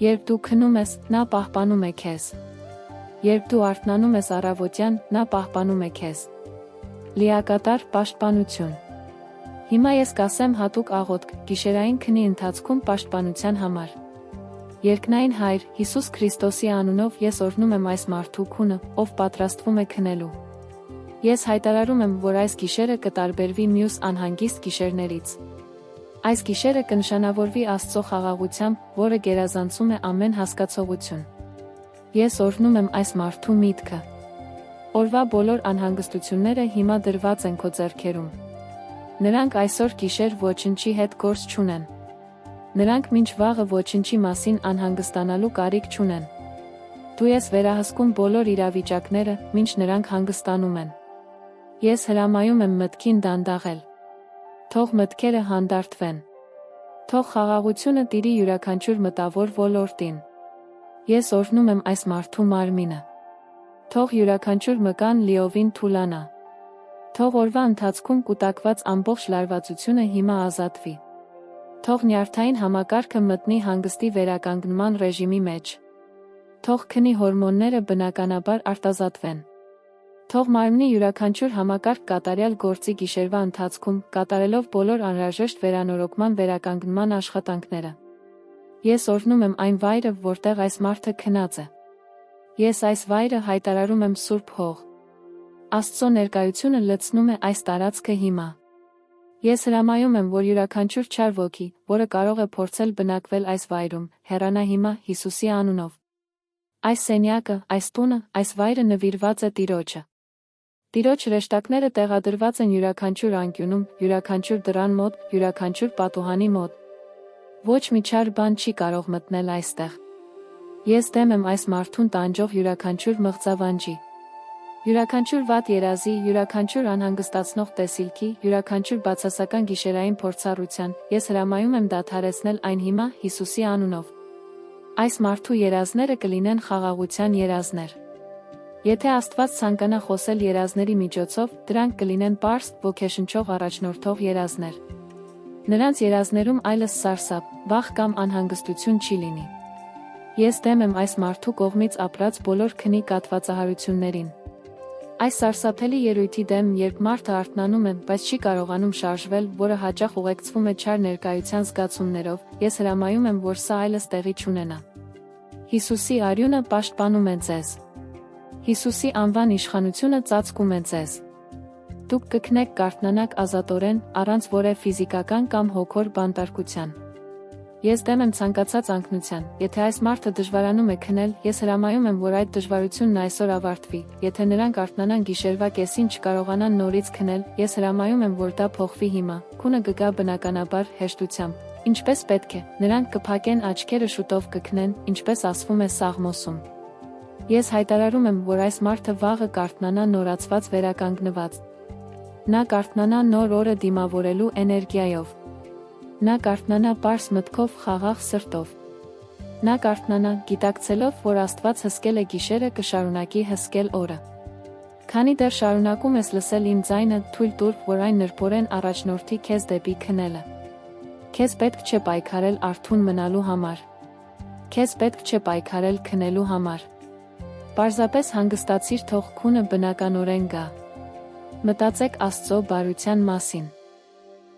Երբ դու քնում ես, նա պահպանում է քեզ։ Երբ դու արթնանում ես առավոտյան, նա պահպանում է քեզ։ Լիակատար պաշտպանություն։ Հիմա ես կասեմ հատուկ աղոթք գիշերային քնի ընթացքում պաշտպանության համար։ Երկնային Հայր, Հիսուս Քրիստոսի անունով ես օրհնում եմ այս մարդու քունը, ով պատրաստվում է քնելու։ Ես հայտարարում եմ, որ այս գիշերը կտարբերվի մյուս անհանգիստ գիշերներից։ Այս գիշերը կնշանավորվի Աստծո խաղաղությամբ, որը գերազանցում է ամեն հասկացողություն։ Ես օրհնում եմ այս մարդու միտքը։ Օրվա բոլոր անհանգստությունները հիմա դրված են քո ձեռքերում։ Նրանք այսօր գիշեր ոչնչի հետ գործ չունեն։ Նրանք մինչ վաղը ոչնչի մասին անհանգստանալու կարիք չունեն։ Դու ես վերահսկում բոլոր իրավիճակները, մինչ նրանք հանգստանում են։ Ես հրամայում եմ մտքին դանդաղել։ Թող մտքերը հանդարտվեն։ Թող խաղաղությունը տիրի յուրաքանչյուր մտավոր ոլորտին։ Ես օրհնում եմ այս մարդու մարմինը։ Թող յուրաքանչյուր մկան լիովին թուլանա։ Թող օրվա ընթացքում կուտակված ամբողջ լարվածությունը հիմա ազատվի։ Թող նյարդային համակարգը մտնի հանգստի վերականգնման ռեժիմի մեջ։ Թող քնի հորմոնները բնականաբար արտազատվեն։ Թող մարմնի յուրաքանչյուր համակարգ կատարյալ գործի գիշերվա ընթացքում, կատարելով բոլոր անհրաժեշտ վերանորոգման վերականգնման աշխատանքները։ Ես օրհնում եմ այն վայրը, որտեղ այս մարդը քնած է։ Ես այս վայրը հայտարարում եմ Սուրբ Հող։ Աստծո ներկայությունը լցնում է այս տարածքը հիմա։ Ես հրամայում եմ, որ յուրաքանչյուր չար ոգի, որը կարող է փորձել բնակվել այս վայրում, հեռանա հիմա Հիսուսի անունով։ Այս սենյակը, այս տունը, այս վայրը նվիրված է Տիրոջը։ Տիրոջ հրեշտակները տեղադրված են յուրաքանչյուր անկյունում, յուրաքանչյուր դռան մոտ, յուրաքանչյուր պատուհանի մոտ։ Ոչ մի չար բան չի կարող մտնել այստեղ։ Ես դեմ եմ այս մարդուն տանջող յուրաքանչյուր մղձավանջի։ Յուրաքանչյուր վատ երազի, յուրաքանչյուր անհանգստացնող տեսիլքի, յուրաքանչյուր բացասական գիշերային փորձառության, ես հրամայում եմ դադարեցնել այն հիմա Հիսուսի անունով։ Այս մարդու երազները կլինեն խաղաղության երազներ։ Եթե Աստված ցանկանա խոսել երազների միջոցով, դրանք կլինեն պարզ, ոգեշնչող առաջնորդող երազներ։ Նրանց երազներում այլս սարսափ, վախ կամ անհանգստություն չի լինի։ Ես դեմ եմ այս մարդու կողմից ապրած բոլոր քնի կատվածահարություններին։ Այս սարսափելի ելույթի դեմ, երբ մարդը արթնանում է, բայց չի կարողանում շարժվել, որը հաճախ ուղեկցվում է չար ներկայության զգացումներով, ես հրամայում եմ, որ սա այլս տեղի չունենա։ Հիսուսի արյունը պաշտպանում է ձեզ։ Հիսուսի անվան իշխանությունը ծածկում է ձեզ։ Դուք կքնեք կարթնանաք ազատորեն, առանց որևէ ֆիզիկական կամ հոգոր բանտարկության։ Ես դեմ եմ ցանկացած անկնության։ Եթե այս մարդը դժվարանում է քնել, ես հրամայում եմ, որ այդ դժվարությունն այսօր ավարտվի։ Եթե նրանք արթնանան գիշերվա կեսին չկարողանան նորից քնել, ես հրամայում եմ, որ դա փոխվի հիմա։ Քունը կգա բնականաբար հեշտությամբ, ինչպես պետք է։ Նրանք կփակեն աչքերը, շուտով կքնեն, ինչպես ասվում է Սաղմոսում։ Ես հայտարարում եմ, որ այս մարդը վաղը կարթնանա նորացված վերականգնված։ Նա կարթնանա նոր օրը դիմավորելու էներգիայով։ Նա կարթնանա պարզ մտքով, խաղաղ սրտով։ Նա կարթնանա, գիտակցելով, որ Աստված հսկել է գիշերը, կշարունակի հսկել օրը։ Քանի դեռ շարունակում ես լսել իմ ձայնը, թույլ տուր, որ այն նրբորեն առաջնորդի քեզ դեպի քնելը։ Քեզ պետք չէ պայքարել արթուն մնալու համար։ Քեզ պետք չէ պայքարել քնելու համար։ Պարզապես հանգստացիր, թող քունը բնականորեն գա։ Մտածեք Աստծո բարության մասին։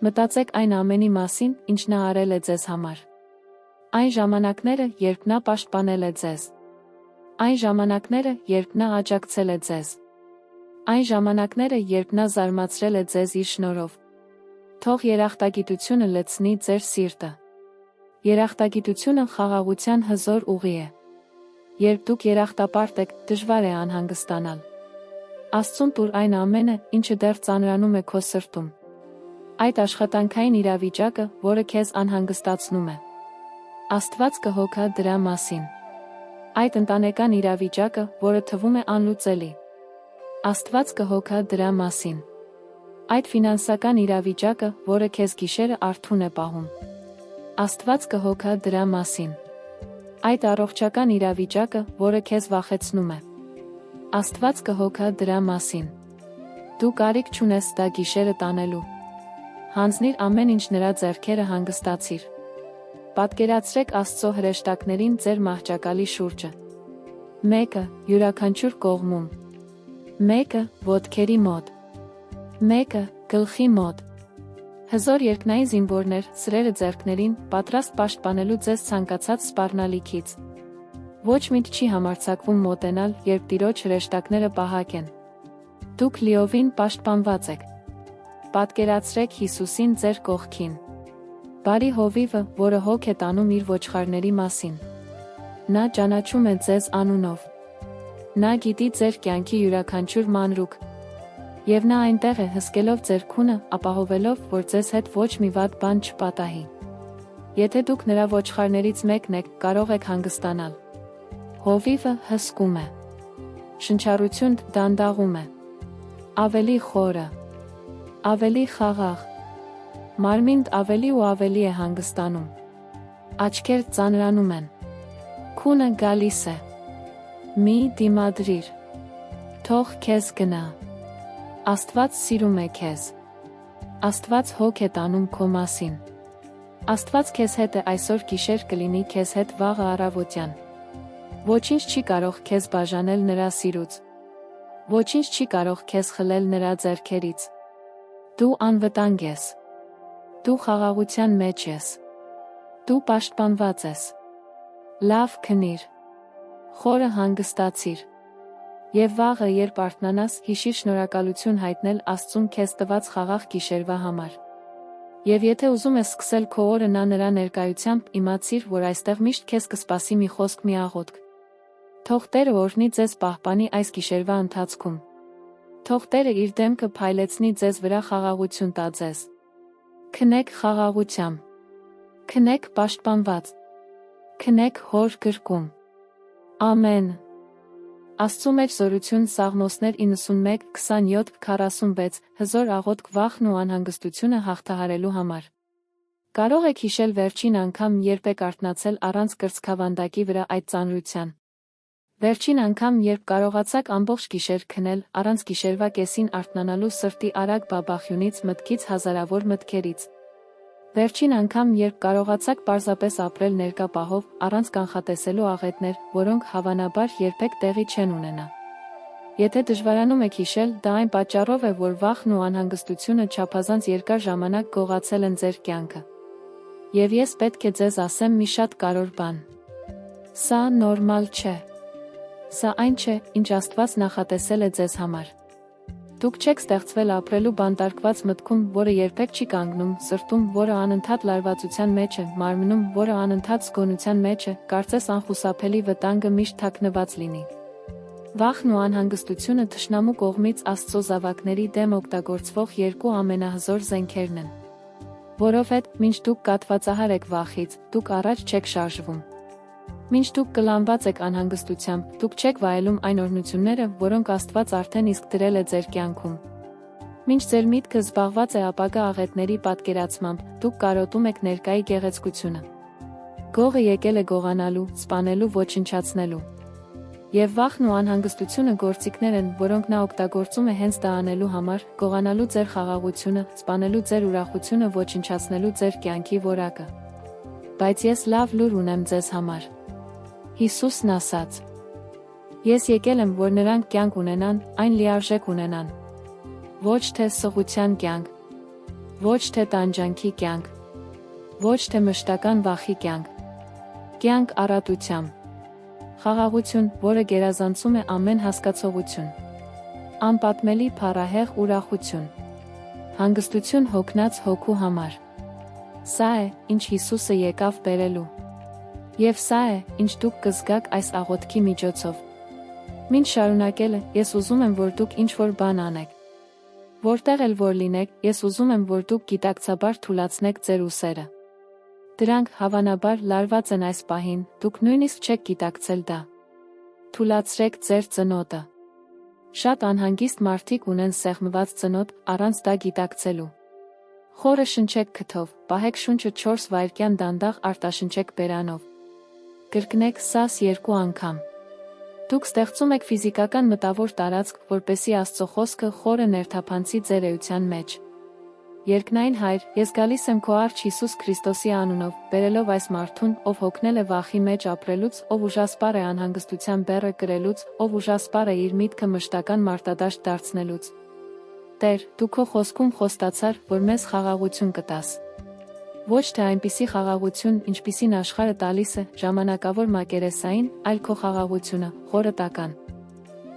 Մտածեք այն ամենի մասին, ինչ նա արել է ձեզ համար։ Այն ժամանակները, երբ նա պաշտպանել է ձեզ։ Այն ժամանակները, երբ նա աջակցել է ձեզ։ Այն ժամանակները, երբ նա զարմացրել է ձեզ իր շնորհով։ Թող երախտագիտությունը լցնի ձեր սիրտը։ Երախտագիտությունը խաղաղության հզոր ուղի է։ Երբ դուք երախտապարտ եք, դժվար է անհանգստանալ։ Աստծուն տուր այն ամենը, ինչը դեռ ծանրանում է քո սրտում։ Այդ աշխատանքային իրավիճակը, որը քեզ անհանգստացնում է։ Աստված կհոգա դրա մասին։ Այդ ընտանեկան իրավիճակը, որը թվում է անլուծելի։ Աստված կհոգա դրա մասին։ Այդ ֆինանսական իրավիճակը, որը քեզ գիշերը արթուն է պահում։ Աստված կհոգա դրա մասին։ Այդ առողջական իրավիճակը, որը քեզ վախեցնում է։ Աստված կհոգա դրա մասին։ Դու կարիք չունես դա գիշերը տանելու։ Հանձնիր ամեն ինչ նրա ձեռքերը հանգստացիր։ Պատկերացրեք Աստծո հրեշտակներին ձեր մահճակալի շուրջը։ Մեկը յուրաքանչյուր կողմում։ Մեկը ոտքերի մոտ։ Մեկը գլխի մոտ։ Հզոր երկնային զինվորներ, սրերը ձեռքներին, պատրաստ պաշտպանելու ձեզ ցանկացած սպառնալիքից։ Ոչ մի չի համարձակվում մոտենալ, երբ Տիրոջ հրեշտակները պահակ են։ Դուք լիովին պաշտպանված եք։ Պատկերացրեք Հիսուսին ձեր կողքին։ Բարի հովիվը, որը հոգ է տանում իր ոչխարների մասին։ Նա ճանաչում է ձեզ անունով։ Նա գիտի ձեր կյանքի յուրաքանչյուր մանրուք։ Եվ նա այնտեղ է հսկելով ձեր քունը, ապահովելով, որ ձեզ հետ ոչ մի վատ բան չպատահի։ Եթե դուք նրա ոչխարներից մեկն եք, կարող եք հանգստանալ։ Հովիվը հսկում է։ Շնչառություն դանդաղում է։ Ավելի խորը։ Ավելի խաղաղ։ Մարմինդ ավելի ու ավելի է հանգստանում։ Աչքեր ծանրանում են։ Քունը գալիս է։ Մի դիմադրիր։ Թող քեզ գնա։ Աստված սիրում է քեզ։ Աստված հոգ է տանում քո մասին։ Աստված քեզ հետ է այսօր գիշեր կլինի քեզ հետ վաղը առավոտյան։ Ոչինչ չի կարող քեզ բաժանել նրա սիրուց։ Ոչինչ չի կարող քեզ խլել նրա ձեռքերից։ Դու անվտանգ ես։ Դու խաղաղության մեջ ես։ Դու պաշտպանված ես։ Լավ քնիր։ Խորը հանգստացիր։ Եվ վաղը, երբ արթնանաս, հիշիր շնորհակալություն հայտնել Աստծուն քեզ տված խաղաղ գիշերվա համար։ Եվ եթե ուզում ես սկսել քո օրը նրա ներկայությամբ, իմացիր, որ այստեղ միշտ քեզ կսպասի մի խոսք, մի աղոթք։ Թող Տերը օրհնի ձեզ պահպանի այս գիշերվա ընթացքում։ Թող Տերը իր դեմքը փայլեցնի ձեզ վրա խաղաղություն տա ձեզ։ Քնեք խաղաղությամբ։ Քնեք պաշտպանված։ Քնեք հոր գրկում։ Ամեն։ Աստծու մեջ զորություն Սաղմոսներ 91-27-46 հզոր աղոթք վախն ու անհանգստությունը հաղթահարելու համար։ Կարող եք հիշել վերջին անգամ, երբ եք արթնացել առանց կրծքավանդակի վրա այդ ծանրության։ Վերջին անգամ, երբ կարողացաք ամբողջ գիշեր քնել, առանց գիշերվա կեսին արթնանալու սրտի արագ բաբախյունից, մտքից, հազարավոր մտքերից։ Վերջին անգամ, երբ կարողացաք պարզապես ապրել ներկա պահով, առանց կանխատեսելու աղետներ, որոնք հավանաբար երբեք տեղի չեն ունենա։ Եթե դժվարանում եք հիշել, դա այն պատճառով է, որ վախն ու անհանգստությունը չափազանց երկար ժամանակ գողացել են ձեր կյանքը։ Եվ ես պետք է ձեզ ասեմ մի շատ կարևոր բան։ Սա նորմալ չէ։ Սա այն չէ, ինչ Աստված նախատեսել է ձեզ համար։ Դուք չեք ստեղծվել ապրելու բանտարկված մտքում, որը երբեք չի կանգնում, սրտում, որը անընդհատ լարվածության մեջ է, մարմնում, որը անընդհատ զգոնության մեջ է, կարծես անխուսափելի վտանգը միշտ թաքնված լինի։ Վախն ու անհանգստությունը թշնամու կողմից Աստծո զավակների դեմ օգտագործվող երկու ամենահզոր զենքերն են։ Որովհետև, մինչ դուք կաթվածահար եք վախից, դուք առաջ չեք շարժվում։ Մինչ դուք կլանված եք անհանգստությամբ, դուք չեք վայելում այն օրհնությունները, որոնք Աստված արդեն իսկ դրել է ձեր կյանքում։ Մինչ ձեր միտքը զբաղված է ապագա աղետների պատկերացմամբ, դուք կարոտում եք ներկայի գեղեցկությունը։ Գողը եկել է գողանալու, սպանելու, ոչնչացնելու։ Եվ վախն ու անհանգստությունը գործիքներ են, որոնք նա օգտագործում է հենց դա անելու համար, գողանալու ձեր խաղաղությունը, սպանելու ձեր ուրախությունը, ոչնչացնելու ձեր կյանքի որակը։ Բայց ես լավ լուր ունեմ ձեզ համար։ Հիսուսն ասաց. Ես եկել եմ, որ նրանք կյանք ունենան, այն լիարժեք ունենան։ Ոչ թե սղության կյանք, ոչ թե տանջանքի կյանք, ոչ թե մշտական վախի կյանք, Կյանք առատությամբ։ Խաղաղություն, որը գերազանցում է ամեն հասկացողություն։ Անպատմելի փառահեղ ուրախություն։ Հանգստություն հոգնած հոգու համար։ Սա է, ինչ Հիսուսը եկավ բերելու։ Եվ սա է, ինչ դուք կզգաք այս աղոթքի միջոցով։ Մինչ շարունակելը, ես ուզում եմ, որ դուք ինչ-որ բան անեք։ Որտեղ էլ որ լինեք, ես ուզում եմ, որ դուք գիտակցաբար թուլացնեք ձեր ուսերը։ Դրանք, հավանաբար, լարված են այս պահին, դուք նույնիսկ չեք գիտակցել դա։ Թուլացրեք ձեր ծնոտը։ Շատ անհանգիստ մարդիկ ունեն սեղմված ծնոտ, առանց դա գիտակցելու։ Խորը շնչեք քթով, պահեք շունչը 4 վայրկյան դանդաղ արտաշնչեք բերանով։ Կրկնեք սաս 2 անգամ։ Դուք ստեղծում եք ֆիզիկական մտավոր տարածք, որպեսզի Աստծո խոսքը խորը ներթափանցի ձեր էության մեջ։ Երկնային Հայր, ես գալիս եմ քո արջ Հիսուս Քրիստոսի անունով, բերելով այս մարդուն, ով հոգնել է վախի մեջ ապրելուց, ով ուժասպառ է անհանգստության բեռը կրելուց, ով ուժասպառ է իր միտքը մշտական մարտադաշտ դարձնելուց։ Տեր, դու քո խոսքում խոստացար, որ մեզ խաղաղություն կտաս։ Ոչ թե այնպիսի խաղաղություն, ինչպիսին աշխարհը տալիս է, ժամանակավոր մակերեսային, այլ քո խաղաղությունը, խորը տական։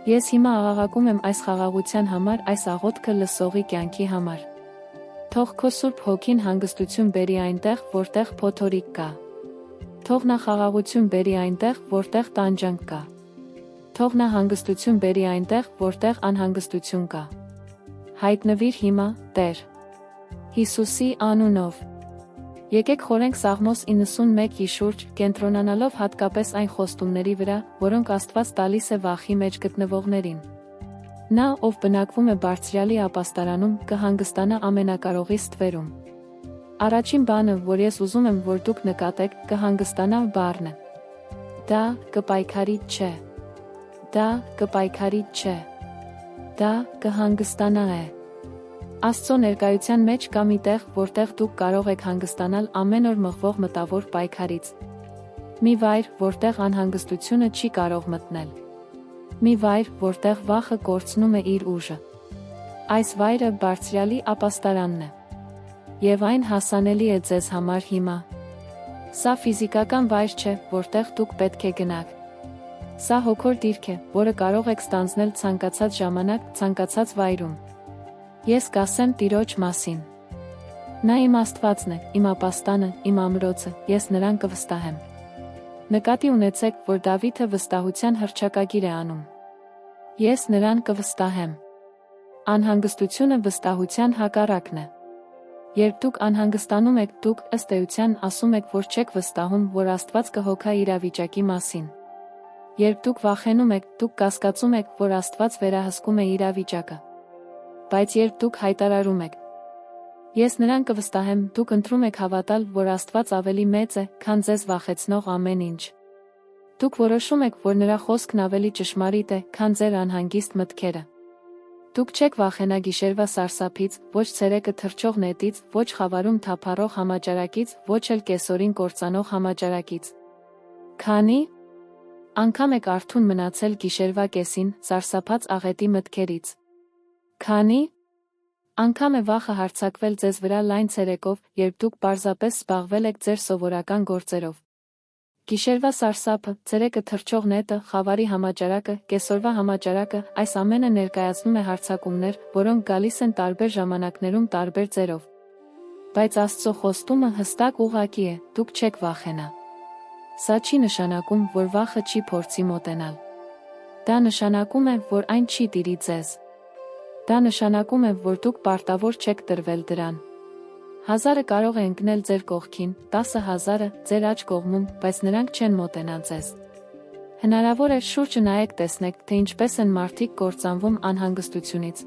Ես հիմա աղաղակում եմ այս խաղաղության համար, այս աղոթքը լսողի կյանքի համար։ Թող քո Սուրբ Հոգին հանգստություն բերի այնտեղ, որտեղ փոթորիկ կա։ Թող նա խաղաղություն բերի այնտեղ, որտեղ տանջանք կա։ Թող նա հանգստություն բերի այնտեղ, որտեղ անհանգստություն կա։ Հայտնվիր հիմա, Տեր։ Հիսուսի անունով։ Եկեք խորենք Սաղմոս 91-ի շուրջ, կենտրոնանալով հատկապես այն խոստումների վրա, որոնք Աստված տալիս է վախի մեջ գտնվողներին։ Նա, ով բնակվում է Բարձրյալի ապաստարանում, կհանգստանա Ամենակարողի ստվերում։ Առաջին բանը, որ ես ուզում եմ, որ դուք նկատեք, կհանգստանա բառն է։ Դա կպայքարի չէ։ Դա կպայքարի չէ։ Դա կհանգստանա է։ Աստծո ներկայության մեջ կա մի տեղ, որտեղ դուք կարող եք հանգստանալ ամեն օր մղվող մտավոր պայքարից։ Մի վայր, որտեղ անհանգստությունը չի կարող մտնել։ Մի վայր, որտեղ վախը կորցնում է իր ուժը։ Այս վայրը Բարձրյալի ապաստարանն է։ Եվ այն հասանելի է ձեզ համար հիմա։ Սա ֆիզիկական վայր չէ, որտեղ դուք պետք է գնաք։ Սա հոգոր դիրք է, որը կարող եք ստանձնել ցանկացած ժամանակ, ցանկացած վայրում։ Ես կասեմ Տիրոջ մասին։ Նա իմ Աստվածն է, իմ ապաստանը, իմ ամրոցը, ես նրան կվստահեմ։ Նկատի ունեցեք, որ Դավիթը վստահության հռչակագիր է անում։ Ես նրան կվստահեմ։ Անհանգստությունը վստահության հակառակն է։ Երբ դուք անհանգստանում եք, դուք ըստ էության ասում եք, որ չեք վստահում, որ Աստված կհոգա իրավիճակի մասին։ Երբ դուք վախենում եք, դուք կասկածում եք, որ Աստված վերահսկում է իրավիճակը։ Բայց երբ դուք հայտարարում եք. Ես նրան կվստահեմ, դուք ընտրում եք հավատալ, որ Աստված ավելի մեծ է, քան ձեզ վախեցնող ամեն ինչ։ Դուք որոշում եք, որ նրա խոսքն ավելի ճշմարիտ է, քան ձեր անհանգիստ մտքերը։ Դուք չեք վախենա գիշերվա սարսափից, ոչ ցերեկը թռչող նետից, ոչ խավարում թափառող համաճարակից, ոչ էլ կեսօրին կործանող համաճարակից։ Քանի անգամ եք արթուն մնացել գիշերվա կեսին, սարսափած աղետի մտքերից։ Քանի անգամ է վախը հարձակվել ձեզ վրա լայն ցերեկով, երբ դուք պարզապես զբաղվել եք ձեր սովորական գործերով։ Գիշերվա սարսափը, ցերեկը թռչող նետը, խավարի համաճարակը, կեսօրվա համաճարակը, այս ամենը ներկայացնում է հարձակումներ, որոնք գալիս են տարբեր ժամանակներում տարբեր ձևով։ Բայց Աստծո խոստումը հստակ ուղղակի է, դուք չեք վախենա։ Սա չի նշանակում, որ վախը չի փորձի մոտենալ։ Դա նշանակում է, որ այն չի տիրի ձեզ։ Դա նշանակում է, որ դուք պարտավոր չեք տրվել դրան։ 1000-ը կարող է ընկնել ձեր կողքին, 10,000-ը ձեր աջ կողմում, բայց նրանք չեն մոտենա ձեզ։ Հնարավոր է շուրջը նայեք տեսնեք, թե ինչպես են մարդիկ կործանվում անհանգստությունից։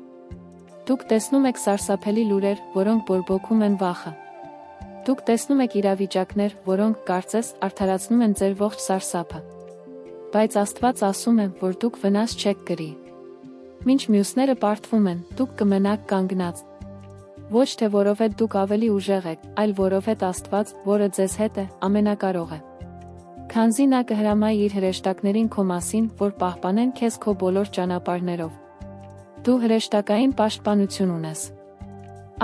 Դուք տեսնում եք սարսափելի լուրեր, որոնք բորբոքում են վախը։ Դուք տեսնում եք իրավիճակներ, որոնք կարծես արդարացնում են ձեր ողջ սարսափը։ Բայց Աստված ասում է, որ դուք վնաս չեք կրի։ Մինչ մյուսները պարտվում են, դուք կմնաք կանգնած։ Ոչ թե որովհետև դուք ավելի ուժեղ եք, այլ որովհետև Աստված, որը ձեզ հետ է, ամենակարող է։ Քանզի նա կհրամայի իր հրեշտակներին քո մասին, որ պահպանեն քեզ քո բոլոր ճանապարհներով։ Դու հրեշտակային պաշտպանություն ունես։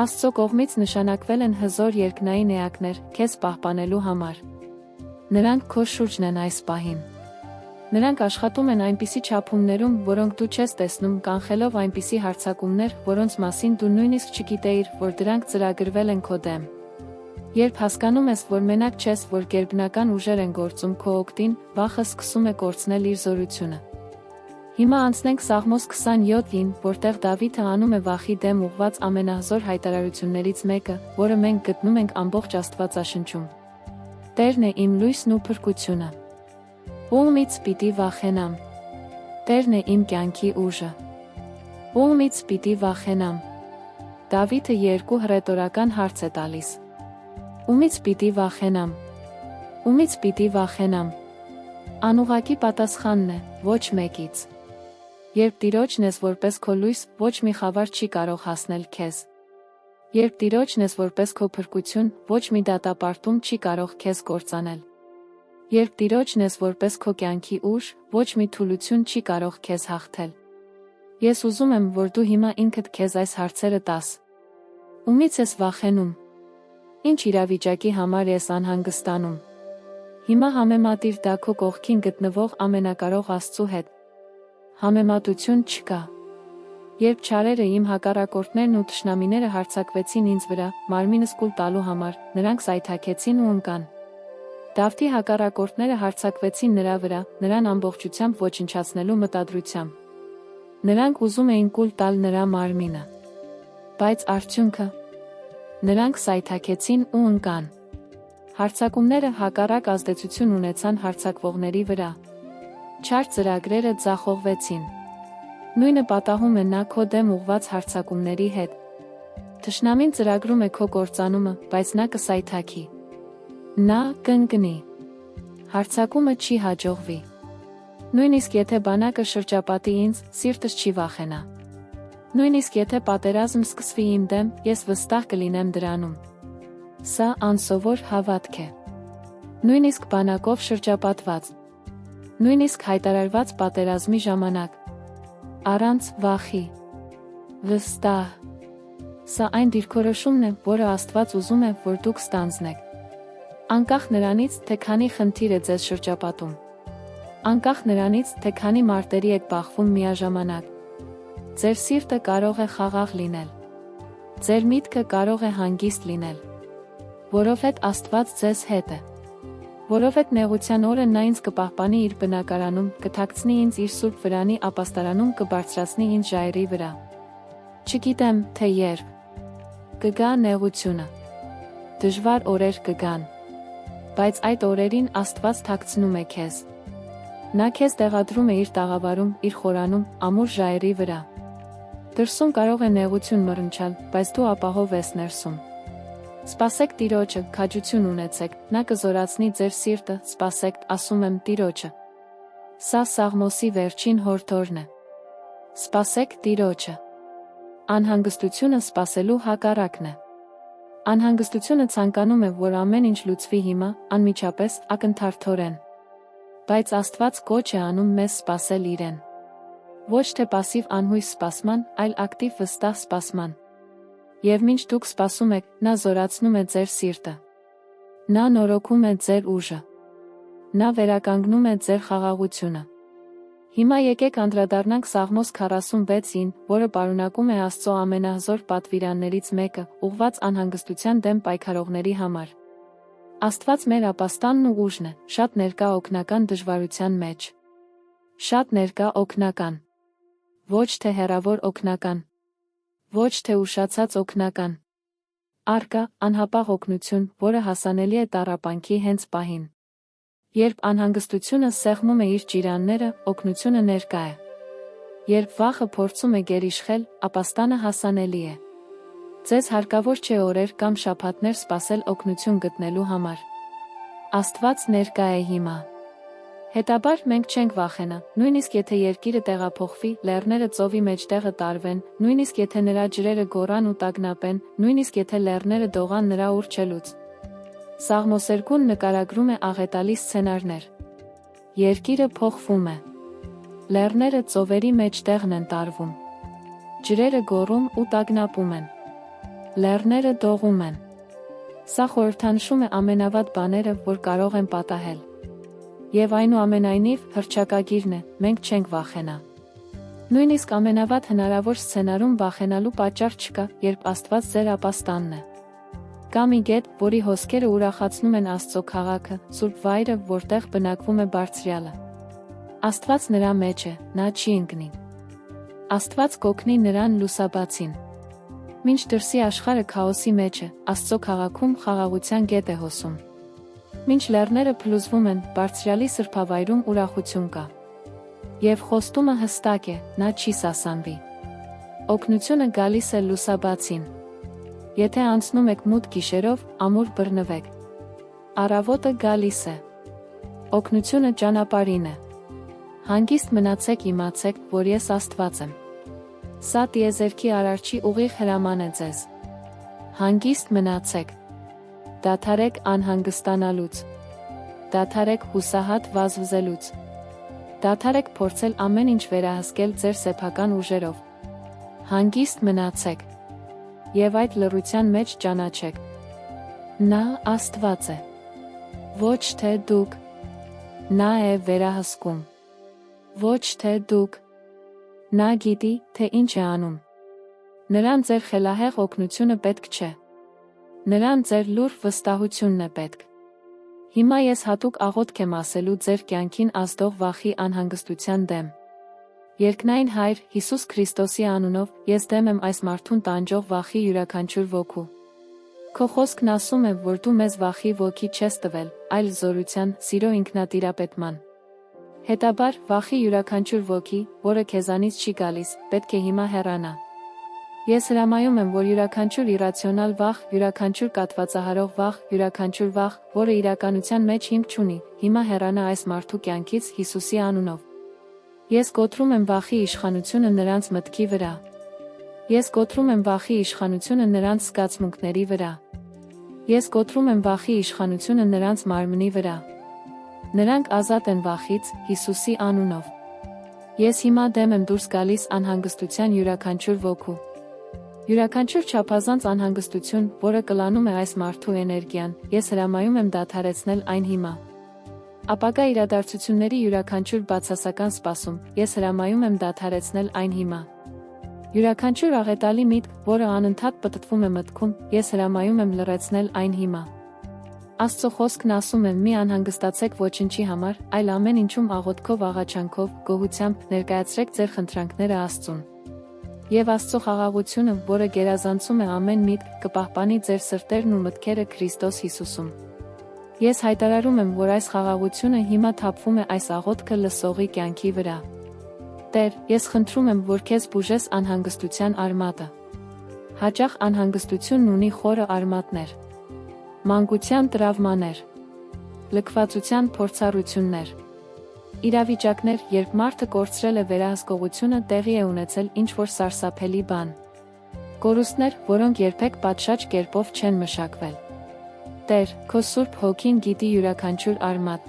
Աստծո կողմից նշանակվել են հզոր երկնային էակներ քեզ պահպանելու համար։ Նրանք քո շուրջն են այս պահին։ Նրանք աշխատում են այնպիսի չափումներում, որոնք դու չես տեսնում, կանխելով այնպիսի հարձակումներ, որոնց մասին դու նույնիսկ չգիտեիր, որ դրանք ծրագրվել են քո դեմ։ Երբ հասկանում ես, որ մենակ չես, որ գերբնական ուժեր են գործում քո օգտին, վախը սկսում է կորցնել իր զորությունը։ Հիմա անցնենք Սաղմոս 27-ին, որտեղ Դավիթը անում է վախի դեմ ուղղված ամենահզոր հայտարարություններից մեկը, որը մենք գտնում ենք ամբողջ Աստվածաշնչում։ Տերն է իմ լույսն ու փրկությունը։ Ումից պիտի վախենամ։ Տերն է իմ կյանքի ուժը։ Ումից պիտի վախենամ։ Դավիթը երկու հռետորական հարց է տալիս։ Ումից պիտի վախենամ։ Ումից պիտի վախենամ։ Անուղղակի պատասխանն է՝ ոչ մեկից։ Երբ Տիրոջն ես որպես քո լույս, ոչ մի խավար չի կարող հասնել քեզ։ Երբ Տիրոջն ես որպես քո փրկություն, ոչ մի դատապարտում չի կարող քեզ կործանել։ Երբ Տիրոջն ես որպես քո կյանքի ուժ, ոչ մի թուլություն չի կարող քեզ հաղթել։ Ես ուզում եմ, որ դու հիմա ինքդ քեզ այս հարցերը տաս։ Ումից ես վախենում։ Ինչ իրավիճակի համար ես անհանգստանում։ Հիմա համեմատիր դա քո կողքին գտնվող ամենակարող Աստծու հետ։ Համեմատություն չկա։ Երբ չարերը իմ հակառակորդներն ու թշնամիները հարձակվեցին ինձ վրա, մարմինս կուլ տալու համար, նրանք սայթաքեցին ու ընկան։ Դավթի հակառակորդները հարձակվեցին նրա վրա, նրան ամբողջությամբ ոչնչացնելու մտադրությամբ։ Նրանք ուզում էին կուլ տալ նրա մարմինը։ Բայց արդյունքը։ Նրանք սայթաքեցին ու ընկան։ Հարձակումները հակառակ ազդեցություն ունեցան հարձակվողների վրա։ Չար ծրագրերը ձախողվեցին։ Նույնը պատահում է նա քո դեմ ուղղված հարձակումների հետ։ Թշնամին ծրագրում է քո կործանումը, բայց նա կսայթաքի։ Նա կընկնի։ Հարձակումը չի հաջողվի։ Նույնիսկ եթե բանակը շրջապատի ինձ, սիրտս չի վախենա։ Նույնիսկ եթե պատերազմ սկսվի իմ դեմ, ես վստահ կլինեմ դրանում։ Սա անսովոր հավատք է։ Նույնիսկ բանակով շրջապատված։ Նույնիսկ հայտարարված պատերազմի ժամանակ։ Առանց վախի։ Վստահ։ Սա այն դիրքորոշումն է, որը Աստված ուզում է, որ դուք ստանձնեք։ Անկախ նրանից, թե քանի խնդիր է ձեզ շրջապատում։ Անկախ նրանից, թե քանի մարտերի եք բախվում միաժամանակ։ Ձեր սիրտը կարող է խաղաղ լինել։ Ձեր միտքը կարող է հանգիստ լինել։ Որովհետև Աստված ձեզ հետ է։ Որովհետև նեղության օրը նա ինձ կպահպանի իր բնակարանում, կթաքցնի ինձ իր սուրբ վրանի ապաստարանում, կբարձրացնի ինձ ժայռի վրա։ Չգիտեմ, թե երբ կգա նեղությունը։ Դժվար օրեր կգան։ Բայց այդ օրերին Աստված թաքցնում է քեզ։ Նա քեզ տեղադրում է իր տաղավարում, իր խորանում, ամուր ժայռի վրա։ Դրսում կարող է նեղություն մռնչալ, բայց դու ապահով ես ներսում։ Սպասեք Տիրոջը, քաջություն ունեցեք, նա կզորացնի ձեր սիրտը, սպասեք, ասում եմ Տիրոջը։ Սա Սաղմոսի վերջին հորդորն է։ Սպասեք Տիրոջը։ Անհանգստությունը սպասելու հակառակն է։ Անհանգստությունը ցանկանում է, որ ամեն ինչ լուծվի հիմա, անմիջապես, ակնթարթորեն։ Բայց Աստված կոչ է անում մեզ սպասել իրեն։ Ոչ թե պասիվ անհույս սպասման, այլ ակտիվ վստահ սպասման։ Եվ մինչ դուք սպասում եք, նա զորացնում է ձեր սիրտը։ Նա նորոգում է ձեր ուժը։ Նա վերականգնում է ձեր խաղաղությունը։ Հիմա եկեք անդրադառնանք Սաղմոս 46-ին, որը պարունակում է Աստծո ամենահզոր պատվիրաններից մեկը, ուղղված անհանգստության դեմ պայքարողների համար։ Աստված մեր ապաստանն ու ուժն է, շատ ներկա օգնական դժվարության մեջ։ Շատ ներկա օգնական։ Ոչ թե հեռավոր օգնական։ Ոչ թե ուշացած օգնական։ Առկա, անհապաղ օգնություն, որը հասանելի է տառապանքի հենց պահին։ Երբ անհանգստությունը սեղմում է իր ճիրանները, օգնությունը ներկա է։ Երբ վախը փորձում է գերիշխել, ապաստանը հասանելի է։ Ձեզ հարկավոր չէ օրեր կամ շաբաթներ սպասել օգնություն գտնելու համար։ Աստված ներկա է հիմա։ Հետաբար մենք չենք վախենա, նույնիսկ եթե երկիրը տեղափոխվի, լեռները ծովի մեջտեղը տարվեն, նույնիսկ եթե նրա ջրերը գոռան ու տագնապեն, նույնիսկ եթե լեռները դողան նրա ուռչելուց։ Սաղմոսերգուն նկարագրում է աղետալի սցենարներ։ Երկիրը փոխվում է։ Լեռները ծովերի մեջտեղն են տարվում։ Ջրերը գոռում ու տագնապում են։ Լեռները դողում են։ Սա խորհրդանշում է ամենավատ բաները, որ կարող են պատահել։ Եվ այնուամենայնիվ, հռչակագիրն է, մենք չենք վախենա։ Նույնիսկ ամենավատ հնարավոր սցենարում վախենալու պատճառ չկա, երբ Աստված ձեր ապաստանն է։ Կա մի գետ, որի հոսքերը ուրախացնում են Աստծո քաղաքը, սուրբ վայրը, որտեղ բնակվում է Բարձրյալը։ Աստված նրա մեջ է, նա չի ընկնի։ Աստված կօգնի նրան լուսաբացին։ Մինչ դրսի աշխարհը քաոսի մեջ է, Աստծո քաղաքում խաղաղության գետ է հոսում։ Մինչ լեռները փլուզվում են, Բարձրյալի սրբավայրում ուրախություն կա։ Եվ խոստումը հստակ է, նա չի սասանվի։ Օգնությունը գալիս է լուսաբացին։ Եթե անցնում եք մութ գիշերով, ամուր բռնվեք։ Առավոտը գալիս է։ Օգնությունը ճանապարհին է։ Հանգիստ մնացեք, իմացեք, որ ես Աստված եմ։ Սա տիեզերքի արարչի ուղիղ հրաման է ձեզ։ Հանգիստ մնացեք։ Դադարեք անհանգստանալուց։ Դադարեք հուսահատ վազվզելուց։ Դադարեք փորձել ամեն ինչ վերահսկել ձեր սեփական ուժերով։ Հանգիստ մնացեք։ Եվ այդ լռության մեջ ճանաչեք։ Նա Աստված է։ Ոչ թե դուք։ Նա է վերահսկում։ Ոչ թե դուք։ Նա գիտի, թե ինչ է անում։ Նրան ձեր խելահեղ օգնությունը պետք չէ։ Նրան ձեր լուռ վստահությունն է պետք։ Հիմա ես հատուկ աղոթք եմ ասելու ձեր կյանքին ազդող վախի անհանգստության դեմ։ Երկնային Հայր, Հիսուս Քրիստոսի անունով, ես դեմ եմ այս մարդուն տանջող վախի յուրաքանչյուր ոգու։ Քո խոսքն ասում է, որ դու մեզ վախի ոգի չես տվել, այլ զորության, սիրո ինքնատիրապետման։ Հետաբար, վախի յուրաքանչյուր ոգի, որը քեզանից չի գալիս, պետք է հիմա հեռանա։ Ես հրամայում եմ, որ յուրաքանչյուր իռացիոնալ վախ, յուրաքանչյուր կատվածահարող վախ, յուրաքանչյուր վախ, որը իրականության մեջ հիմք չունի, հիմա հեռանա այս մարդու կյանքից Հիսուսի անունով։ Ես կոտրում եմ վախի իշխանությունը նրանց մտքի վրա։ Ես կոտրում եմ վախի իշխանությունը նրանց զգացմունքների վրա։ Ես կոտրում եմ վախի իշխանությունը նրանց մարմնի վրա։ Նրանք ազատ են վախից, Հիսուսի անունով։ Ես հիմա դեմ եմ դուրս գալիս անհանգստության յուրաքանչյուր ոգու։ Յուրաքանչյուր չափազանց անհանգստություն, որը կլանում է այս մարդու էներգիան, ես հրամայում եմ դադարեցնել այն հիմա։ Ապագա իրադարձությունների յուրաքանչյուր բացասական սպասում, ես հրամայում եմ դադարեցնել այն հիմա։ Յուրաքանչյուր աղետալի միտք, որը անընդհատ պտտվում է մտքում, ես հրամայում եմ լռեցնել այն հիմա։ Աստծո խոսքն ասում է՝ մի անհանգստացեք ոչնչի համար, այլ ամեն ինչում աղոթքով, աղաչանքով, գոհությամբ ներկայացրեք ձեր խնդրանքները Աստծուն։ Եվ Աստծո խաղաղությունը, որը գերազանցում է ամեն միտք, կպահպանի ձեր սրտերն ու մտքերը Քրիստոս Հիսուսում։ Ես հայտարարում եմ, որ այս խաղաղությունը հիմա թափվում է այս աղոթքը լսողի կյանքի վրա։ Տեր, ես խնդրում եմ, որ քեզ բուժես անհանգստության արմատը։ Հաճախ անհանգստությունն ունի խորը արմատներ։ Մանկության տրավմաներ, լքվածության փորձառություններ, իրավիճակներ, երբ մարդը կորցրել է վերահսկողությունը, տեղի է ունեցել ինչ-որ սարսափելի բան։ Կորուստներ, որոնք երբեք պատշաճ կերպով չեն մշակվել։ Տեր, քո Սուրբ Հոգին գիտի յուրաքանչյուր արմատ։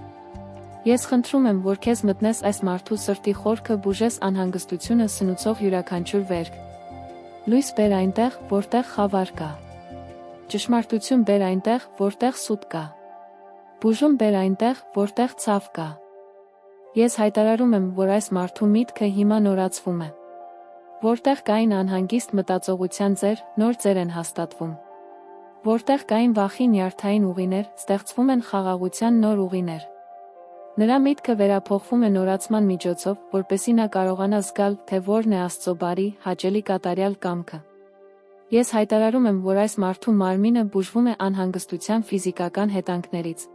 Ես խնդրում եմ, որ քեզ մտնես այս մարդու սրտի խորքը, բուժես անհանգստությունը սնուցող յուրաքանչյուր վերք։ Լույս բեր այնտեղ, որտեղ խավար կա։ Ճշմարտություն բեր այնտեղ, որտեղ սուտ կա։ Բուժում բեր այնտեղ, որտեղ ցավ կա։ Ես հայտարարում եմ, որ այս մարդու միտքը հիմա նորացվում է։ Որտեղ կային անհանգիստ մտածողության ձեր, նոր ձեր են հաստատվում։ Որտեղ կային վախի նյարդային ուղիներ, ստեղծվում են խաղաղության նոր ուղիներ։ Նրա միտքը վերափոխվում է նորացման միջոցով, որպեսզի նա կարողանա զգալ, թե որն է Աստծո բարի, հաճելի կատարյալ կամքը։ Ես հայտարարում եմ, որ այս մարդու մարմինը բուժվում է անհանգստության ֆիզիկական հետանքներից։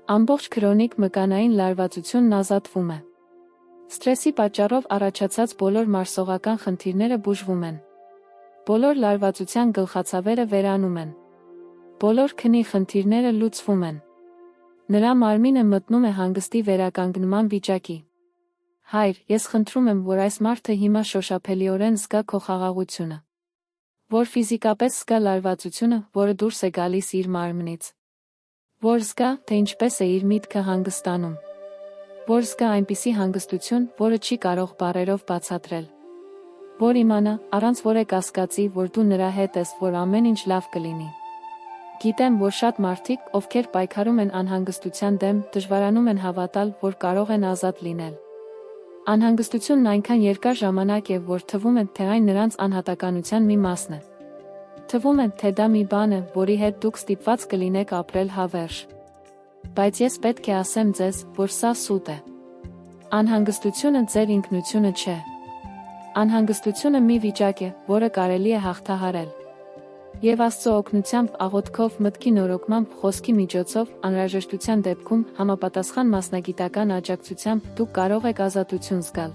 Ամբողջ քրոնիկ մկանային լարվածությունն ազատվում է։ Սթրեսի պատճառով առաջացած բոլոր մարսողական խնդիրները բուժվում են։ Բոլոր լարվածության գլխացավերը վերանում են։ Բոլոր քնի խնդիրները լուծվում են։ Նրա մարմինը մտնում է հանգստի վերականգնման վիճակի։ Հայր, ես խնդրում եմ, որ այս մարդը հիմա շոշափելիորեն զգա քո խաղաղությունը։ Որ ֆիզիկապես զգա լարվածությունը, որը դուրս է գալիս իր մարմնից։ Որ զգա, թե ինչպես է իր միտքը հանգստանում։ Որ զգա այնպիսի հանգստություն, որը չի կարող բառերով բացատրել։ Որ իմանա, առանց որևէ կասկածի, որ դու նրա հետ ես, որ ամեն ինչ լավ կլինի։ Գիտեմ, որ շատ մարդիկ, ովքեր պայքարում են անհանգստության դեմ, դժվարանում են հավատալ, որ կարող են ազատ լինել։ Անհանգստությունն այնքան երկար ժամանակ է, որ թվում է, թե այն նրանց անհատականության մի մասն է։ Թվում է, թե դա մի բան է, որի հետ դուք ստիպված կլինեք ապրել հավերժ։ Բայց ես պետք է ասեմ ձեզ, որ սա սուտ է։ Անհանգստությունը ձեր ինքնությունը չէ։ Անհանգստությունը մի վիճակ է, որը կարելի է հաղթահարել։ Եվ Աստծո օգնությամբ, աղոթքով, մտքի նորոգմամբ, խոսքի միջոցով, անհրաժեշտության դեպքում, համապատասխան մասնագիտական աջակցությամբ դուք կարող եք ազատություն զգալ։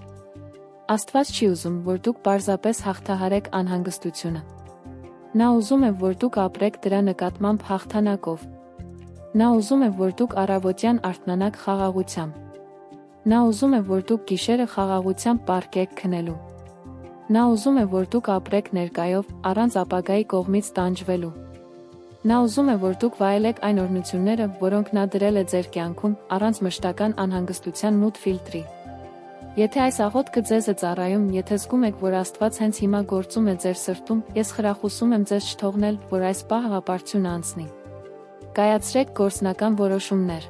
Աստված չի ուզում, որ դուք պարզապես հաղթահարեք անհանգստությունը։ Նա ուզում է, որ դուք ապրեք դրա նկատմամբ հաղթանակով։ Նա ուզում է, որ դուք առավոտյան արթնանաք խաղաղությամբ։ Նա ուզում է, որ դուք գիշերը խաղաղությամբ պառկեք քնելու։ Նա ուզում է, որ դուք ապրեք ներկայով, առանց ապագայի կողմից տանջվելու։ Նա ուզում է, որ դուք վայելեք այն օրհնությունները, որոնք նա դրել է ձեր կյանքում, առանց մշտական անհանգստության մութ ֆիլտրի։ Եթե այս աղոթքը ձեզ է ծառայում, եթե զգում եք, որ Աստված հենց հիմա գործում է ձեր սրտում, ես խրախուսում եմ ձեզ չթողնել, որ այս պահը ապարդյուն անցնի։ Կայացրեք գործնական որոշումներ։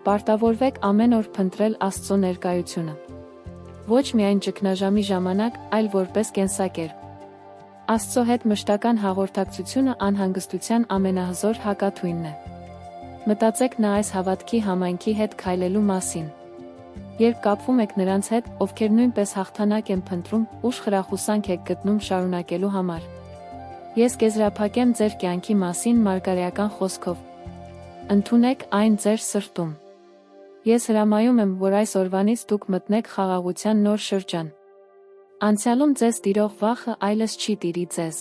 Պարտավորվեք ամեն օր փնտրել Աստծո ներկայությունը։ Ոչ միայն ճգնաժամի ժամանակ, այլ որպես կենսակերպ։ Աստծո հետ մշտական հաղորդակցությունը անհանգստության ամենահզոր հակաթույնն է։ Մտածեք նա այս հավատքի համայնքի հետ քայլելու մասին։ Երբ կապվում եք նրանց հետ, ովքեր նույնպես հաղթանակ են փնտրում, ուշ խրախուսանք եք գտնում շարունակելու համար։ Ես կեզրափակեմ ձեր կյանքի մասին մարգարեական խոսքով։ Ընդունեք այն ձեր սրտում։ Ես հրամայում եմ, որ այս օրվանից դուք մտնեք խաղաղության նոր շրջան։ Անցյալում ձեզ տիրող վախը այլևս չի տիրի ձեզ։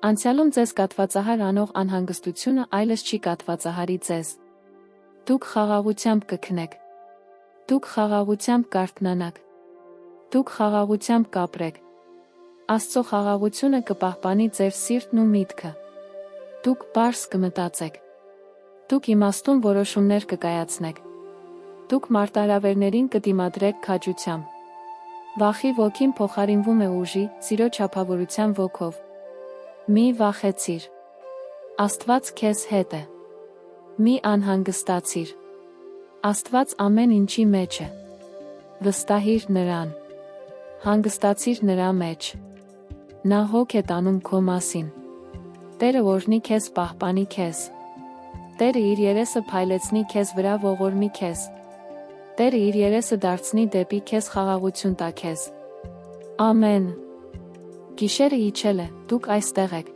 Անցյալում ձեզ կատվածահար անող անհանգստությունը այլևս չի կատվածահարի ձեզ։ Դուք խաղաղությամբ կքնեք։ Դուք խաղաղությամբ կարթնանաք։ Դուք խաղաղությամբ կապրեք։ Աստծո խաղաղությունը կպահպանի ձեր սիրտն ու միտքը։ Դուք պարզ կմտածեք։ Դուք իմաստուն որոշումներ կկայացնեք։ Դուք մարտահրավերներին կդիմադրեք քաջությամբ։ Վախի ոգին փոխարինվում է ուժի, սիրո չափավորության ոգով։ Մի վախեցիր։ Աստված քեզ հետ է։ Մի անհանգստացիր։ Աստված ամեն ինչի մեջ է։ Վստահիր նրան։ Հանգստացիր նրա մեջ։ Նա հոգ է տանում քո մասին։ Տերը օրհնի քեզ, պահպանի քեզ։ Տերը իր երեսը փայլեցնի քեզ վրա, ողորմի քեզ։ Տերը իր երեսը դարձնի դեպի քեզ, խաղաղություն տա քեզ։ Ամեն։ Գիշերը իջել է, դուք այստեղ եք։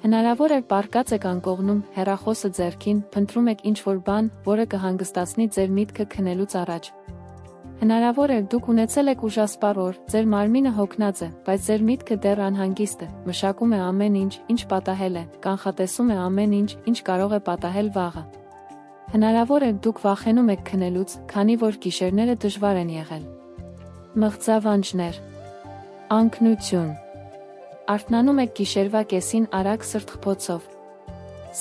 Հնարավոր է պառկած եք անկողնում, հեռախոսը ձեռքին, փնտրում եք ինչ-որ բան, որը կհանգստացնի ձեր միտքը քնելուց առաջ։ Հնարավոր է դուք ունեցել եք ուժասպառ օր, ձեր մարմինը հոգնած է, բայց ձեր միտքը դեռ անհանգիստ է, մշակում է ամեն ինչ, ինչ պատահել է, կանխատեսում է ամեն ինչ, ինչ կարող է պատահել վաղը։ Հնարավոր է դուք վախենում եք քնելուց, քանի որ գիշերները դժվար են եղել։ Մղձավանջներ։ Անկնություն։ Արթնանում եք գիշերվա կեսին արագ սրտխփոցով։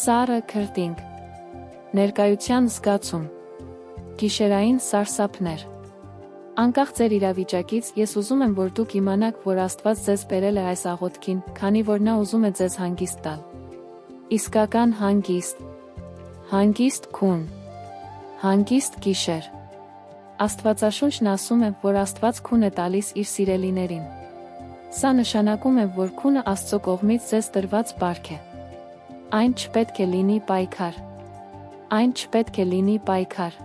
Սառը քրտինք։ Ներկայության զգացում։ Գիշերային սարսափներ։ Անկախ ձեր իրավիճակից, ես ուզում եմ, որ դուք իմանաք, որ Աստված ձեզ բերել է այս աղոթքին, քանի որ նա ուզում է ձեզ հանգիստ տալ։ Իսկական հանգիստ։ Հանգիստ քուն։ Հանգիստ գիշեր։ Աստվածաշունչն ասում է, որ Աստված քուն է տալիս իր սիրելիներին։ Սա նշանակում է, որ քունը Աստծո կողմից ձեզ տրված բարք է։ Այն չպետք է լինի պայքար։ Այն չպետք է լինի պայքար։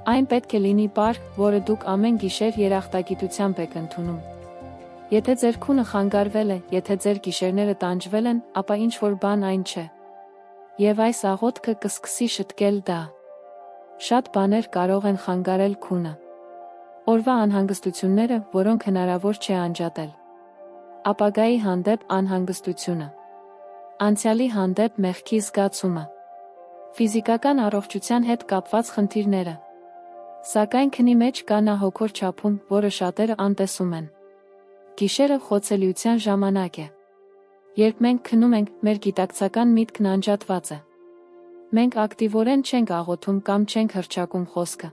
Այն պետք է լինի պարկ, որը դուք ամեն գիշեր երախտագիտությամբ եք ընդունում։ Եթե ձեր քունը խանգարվել է, եթե ձեր գիշերները տանջվել են, ապա ինչ-որ բան այն չէ։ Եվ այս աղոթքը կսկսի շտկել դա։ Շատ բաներ կարող են խանգարել քունը։ Օրվա անհանգստությունները, որոնք հնարավոր չէ անջատել։ Ապագայի հանդեպ անհանգստությունը։ Անցյալի հանդեպ մեղքի զգացումը։ Ֆիզիկական առողջության հետ կապված խնդիրները։ Սակայն քնի մեջ կա նա հոգոր չափում, որը շատերը անտեսում են։ Գիշերը խոցելիության ժամանակ է։ Երբ մենք քնում ենք, մեր գիտակցական միտքն անջատված է։ Մենք ակտիվորեն չենք աղոթում կամ չենք հռչակում խոսքը։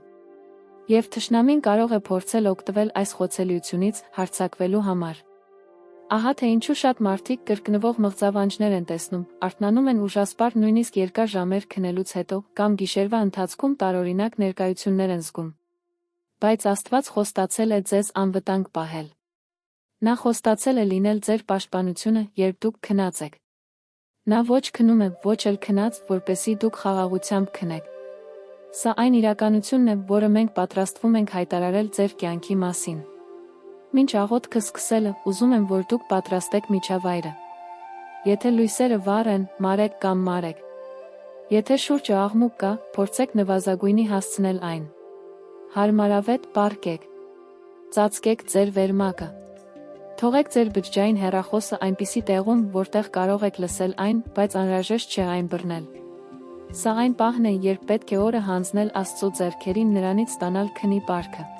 Եվ թշնամին կարող է փորձել օգտվել այս խոցելիությունից հարձակվելու համար։ Ահա թե ինչու շատ մարդիկ կրկնվող մղձավանջներ են տեսնում, արթնանում են ուժասպառ նույնիսկ երկար ժամեր քնելուց հետո կամ գիշերվա ընթացքում տարօրինակ ներկայություններ են զգում։ Բայց Աստված խոստացել է ձեզ անվտանգ պահել։ Նա խոստացել է լինել ձեր պաշտպանությունը, երբ դուք քնած եք։ Նա ոչ քնում է, ոչ էլ քնած, որպեսզի դուք խաղաղությամբ քնեք։ Սա այն իրականությունն է, որը մենք պատրաստվում ենք հայտարարել ձեր կյանքի մասին։ Մինչ աղոթքը սկսելը, ուզում եմ, որ դուք պատրաստեք միջավայրը։ Եթե լույսերը վառ են, մարեք կամ մարեք։ Եթե շուրջը աղմուկ կա, փորձեք նվազագույնի հասցնել այն։ Հարմարավետ պառկեք։ Ծածկեք ձեր վերմակը։ Թողեք ձեր բջջային հեռախոսը այնպիսի տեղում, որտեղ կարող եք լսել այն, բայց անհրաժեշտ չէ այն բռնել։ Սա այն պահն է, երբ պետք է օրը հանձնել Աստծո ձեռքերին, նրանից ստանալ քնի պարքը։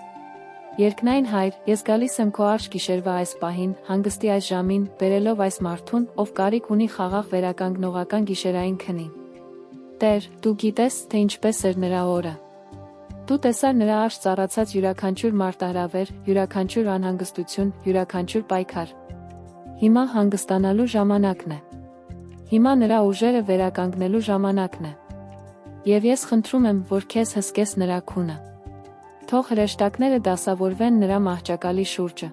Երկնային Հայր, ես գալիս եմ քո արշ գիշերվա այս պահին, հանգստի այս ժամին, բերելով այս մարդուն, ով կարիք ունի խաղաղ վերականգնողական գիշերային քնի։ Տեր, դու գիտես, թե ինչպես էր նրա օրը։ Դու տեսար նրա արշ ծառացած յուրաքանչյուր մարտահրավեր, յուրաքանչյուր անհանգստություն, յուրաքանչյուր պայքար։ Հիմա հանգստանալու ժամանակն է։ Հիմա նրա ուժերը վերականգնելու ժամանակն է։ Եվ ես խնդրում եմ, որ քեզ հսկես նրա քունը։ Թող հրեշտակները դասավորվեն նրա մահճակալի շուրջը։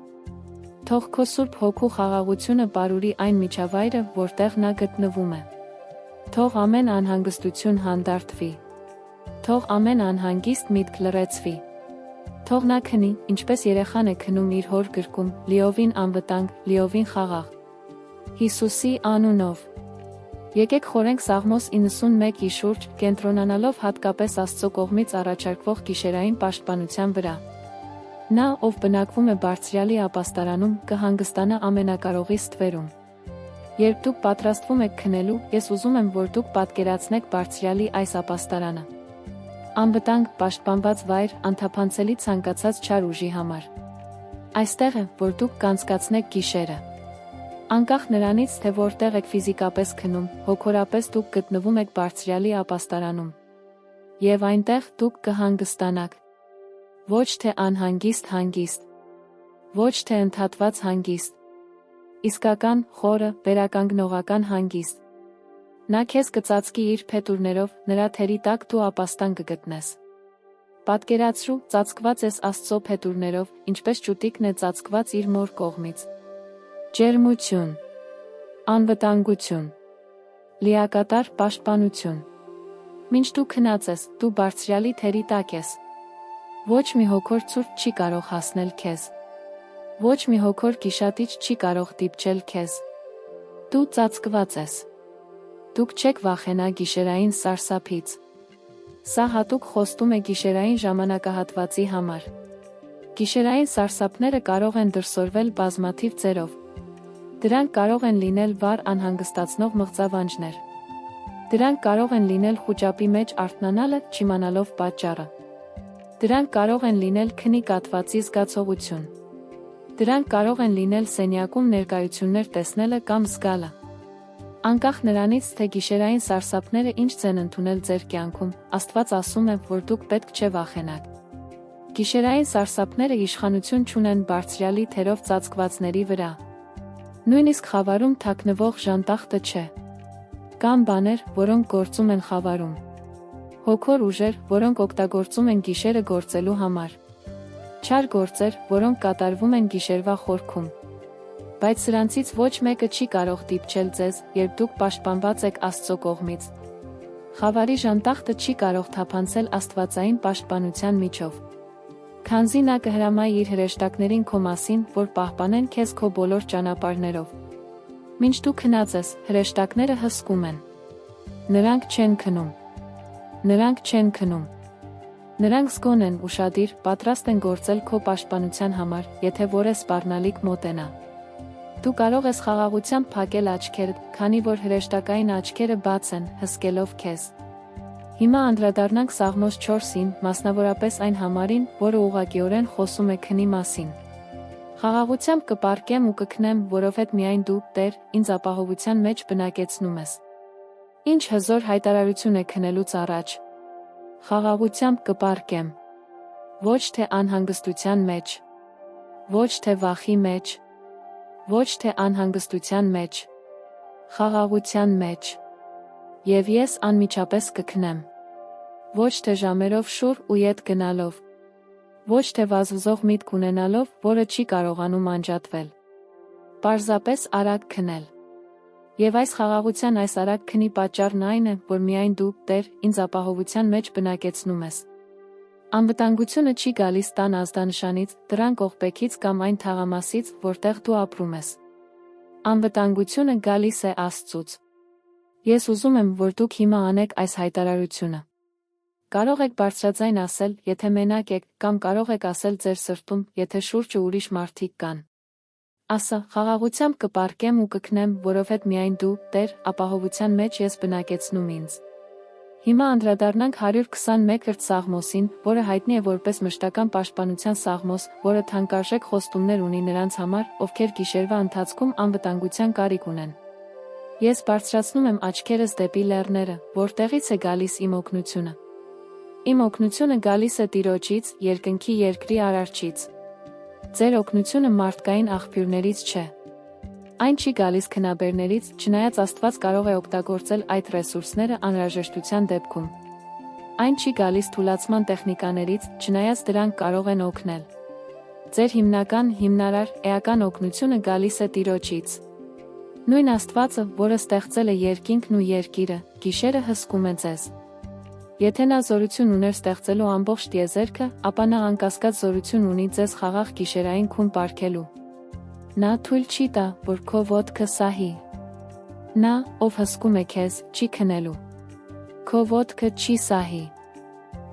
Թող քո Սուրբ Հոգու խաղաղությունը պարուրի այն միջավայրը, որտեղ նա գտնվում է։ Թող ամեն անհանգստություն հանդարտվի։ Թող ամեն անհանգիստ միտք լռեցվի։ Թող նա քնի, ինչպես երեխան է քնում իր հոր գրկում, լիովին անվտանգ, լիովին խաղաղ։ Հիսուսի անունով։ Եկեք խորենք Սաղմոս 91-ի շուրջ, կենտրոնանալով հատկապես Աստծո կողմից առաջարկվող գիշերային պաշտպանության վրա։ Նա, ով բնակվում է Բարձրյալի ապաստարանում, կհանգստանա Ամենակարողի ստվերում։ Երբ դուք պատրաստվում եք քնելու, ես ուզում եմ, որ դուք պատկերացնեք Բարձրյալի այս ապաստարանը։ Անվտանգ, պաշտպանված վայր, անթափանցելի ցանկացած չար ուժի համար։ Այստեղ է, որ դուք կանցկացնեք գիշերը։ Անկախ նրանից, թե որտեղ եք ֆիզիկապես քնում, հոգորապես դուք գտնվում եք Բարձրյալի ապաստարանում։ Եվ այնտեղ դուք կհանգստանաք։ Ոչ թե անհանգիստ հանգիստ։ Ոչ թե ընդհատված հանգիստ։ Իսկական, խորը, վերականգնողական հանգիստ։ Նա քեզ կծածկի իր փետուրներով, նրա թերի տակ դու ապաստան կգտնես։ Պատկերացրու, ծածկված ես Աստծո փետուրներով, ինչպես ճուտիկն է ծածկված իր մոր կողմից։ Ջերմություն, անվտանգություն, լիակատար պաշտպանություն։ Մինչ դու քնած ես, դու Բարձրյալի թերի տակ ես։ Ոչ մի հոգոր ցուրտ չի կարող հասնել քեզ։ Ոչ մի հոգոր գիշատիչ չի կարող դիպչել քեզ։ Դու ծածկված ես։ Դուք չեք վախենա գիշերային սարսափից։ Սա հատուկ խոստում է գիշերային ժամանակահատվածի համար։ Գիշերային սարսափները կարող են դրսևորվել բազմաթիվ ձևով։ Դրանք կարող են լինել վառ անհանգստացնող մղձավանջներ։ Դրանք կարող են լինել խուճապի մեջ արթնանալը, չիմանալով պատճառը։ Դրանք կարող են լինել քնի կաթվածի զգացողություն։ Դրանք կարող են լինել սենյակում ներկայություններ տեսնելը կամ զգալը։ Անկախ նրանից, թե գիշերային սարսափները ինչ են ընդունել ձեր կյանքում, Աստված ասում է, որ դուք պետք չէ վախենաք։ Գիշերային սարսափները իշխանություն չունեն Բարձրյալի թերով ծածկվածների վրա։ Նույնիսկ խավարում թաքնվող ժանտախտը չէ։ Կան բաներ, որոնք գործում են խավարում։ Հոգոր ուժեր, որոնք օգտագործում են գիշերը գործելու համար։ Չար գործեր, որոնք կատարվում են գիշերվա խորքում։ Բայց սրանցից ոչ մեկը չի կարող դիպչել ձեզ, երբ դուք պաշտպանված եք Աստծո կողմից։ Խավարի ժանտախտը չի կարող թափանցել աստվածային պաշտպանության միջով։ Քանզի նա կհրամայի իր հրեշտակներին քո մասին, որ պահպանեն քեզ քո բոլոր ճանապարհներով։ Մինչ դու քնած ես, հրեշտակները հսկում են։ Նրանք չեն քնում։ Նրանք չեն քնում։ Նրանք զգոն են, ուշադիր, պատրաստ են գործել քո պաշտպանության համար, եթե որևէ սպառնալիք մոտենա։ Դու կարող ես խաղաղությամբ փակել աչքերդ, քանի որ հրեշտակային աչքերը բաց են, հսկելով քեզ։ Հիմա անդրադառնանք Սաղմոս 4-ին, մասնավորապես այն համարին, որը ուղղակիորեն խոսում է քնի մասին։ Խաղաղությամբ կպառկեմ ու կքնեմ, որովհետև միայն դու, Տեր, ինձ ապահովության մեջ բնակեցնում ես։ Ինչ հզոր հայտարարություն է քնելուց առաջ։ Խաղաղությամբ կպառկեմ։ Ոչ թե անհանգստության մեջ։ Ոչ թե վախի մեջ։ ոչ թե անհանգստության մեջ, խաղաղության մեջ։ Եվ ես անմիջապես կքնեմ։ Ոչ թե ժամերով շուռ ու ետ գնալով, ոչ թե վազվզող միտք ունենալով, որը չի կարողանում անջատվել։ Պարզապես արագ քնել։ Եվ այս խաղաղության այս արագ քնի պատճառն այն է, որ միայն դու, Տեր, ինձ ապահովության մեջ բնակեցնում ես։ Անվտանգությունը չի գալիս տան ազդանշանից, դրան կողպեքից կամ այն թաղամասից, որտեղ դու ապրում ես։ Անվտանգությունը գալիս է Աստծուց։ Ես ուզում եմ, որ դուք հիմա անեք այս հայտարարությունը։ Կարող եք բարձրաձայն ասել, եթե մենակ եք, կամ կարող եք ասել ձեր սրտում, եթե շուրջը ուրիշ մարդիկ կան։ Ասա, խաղաղությամբ կպառկեմ ու կքնեմ, որովհետև միայն դու, Տեր, ապահովության մեջ ես բնակեցնում ինձ։ Հիմա անդրադառնանք 121-րդ Սաղմոսին, որը հայտնի է որպես մշտական պաշտպանության սաղմոս, որը թանկարժեք խոստումներ ունի նրանց համար, ովքեր գիշերվա ընթացքում անվտանգության կարիք ունեն։ Ես բարձրացնում եմ աչքերս դեպի լեռները, որտեղից է գալիս իմ օգնությունը։ Իմ օգնությունը գալիս է Տիրոջից, երկնքի երկրի Արարչից։ Ձեր օգնությունը մարդկային աղբյուրներից չէ։ Այն չի գալիս քնաբերներից, չնայած Աստված կարող է օգտագործել այդ ռեսուրսները անհրաժեշտության դեպքում։ Այն չի գալիս թուլացման տեխնիկաներից, չնայած դրանք կարող են օգնել։ Ձեր հիմնական, հիմնարար, էական օգնությունը գալիս է Տիրոջից։ Նույն Աստվածը, որը ստեղծել է երկինքն ու երկիրը, գիշերը հսկում է ձեզ։ Եթե նա զորություն ուներ ստեղծելու ամբողջ տիեզերքը, ապա նա անկասկած զորություն ունի ձեզ խաղաղ գիշերային քուն պարգևելու։ Նա թույլ չի տա, որ քո ոտքը սահի։ Նա, ով հսկում է քեզ, չի քնելու։ Քո ոտքը չի սահի։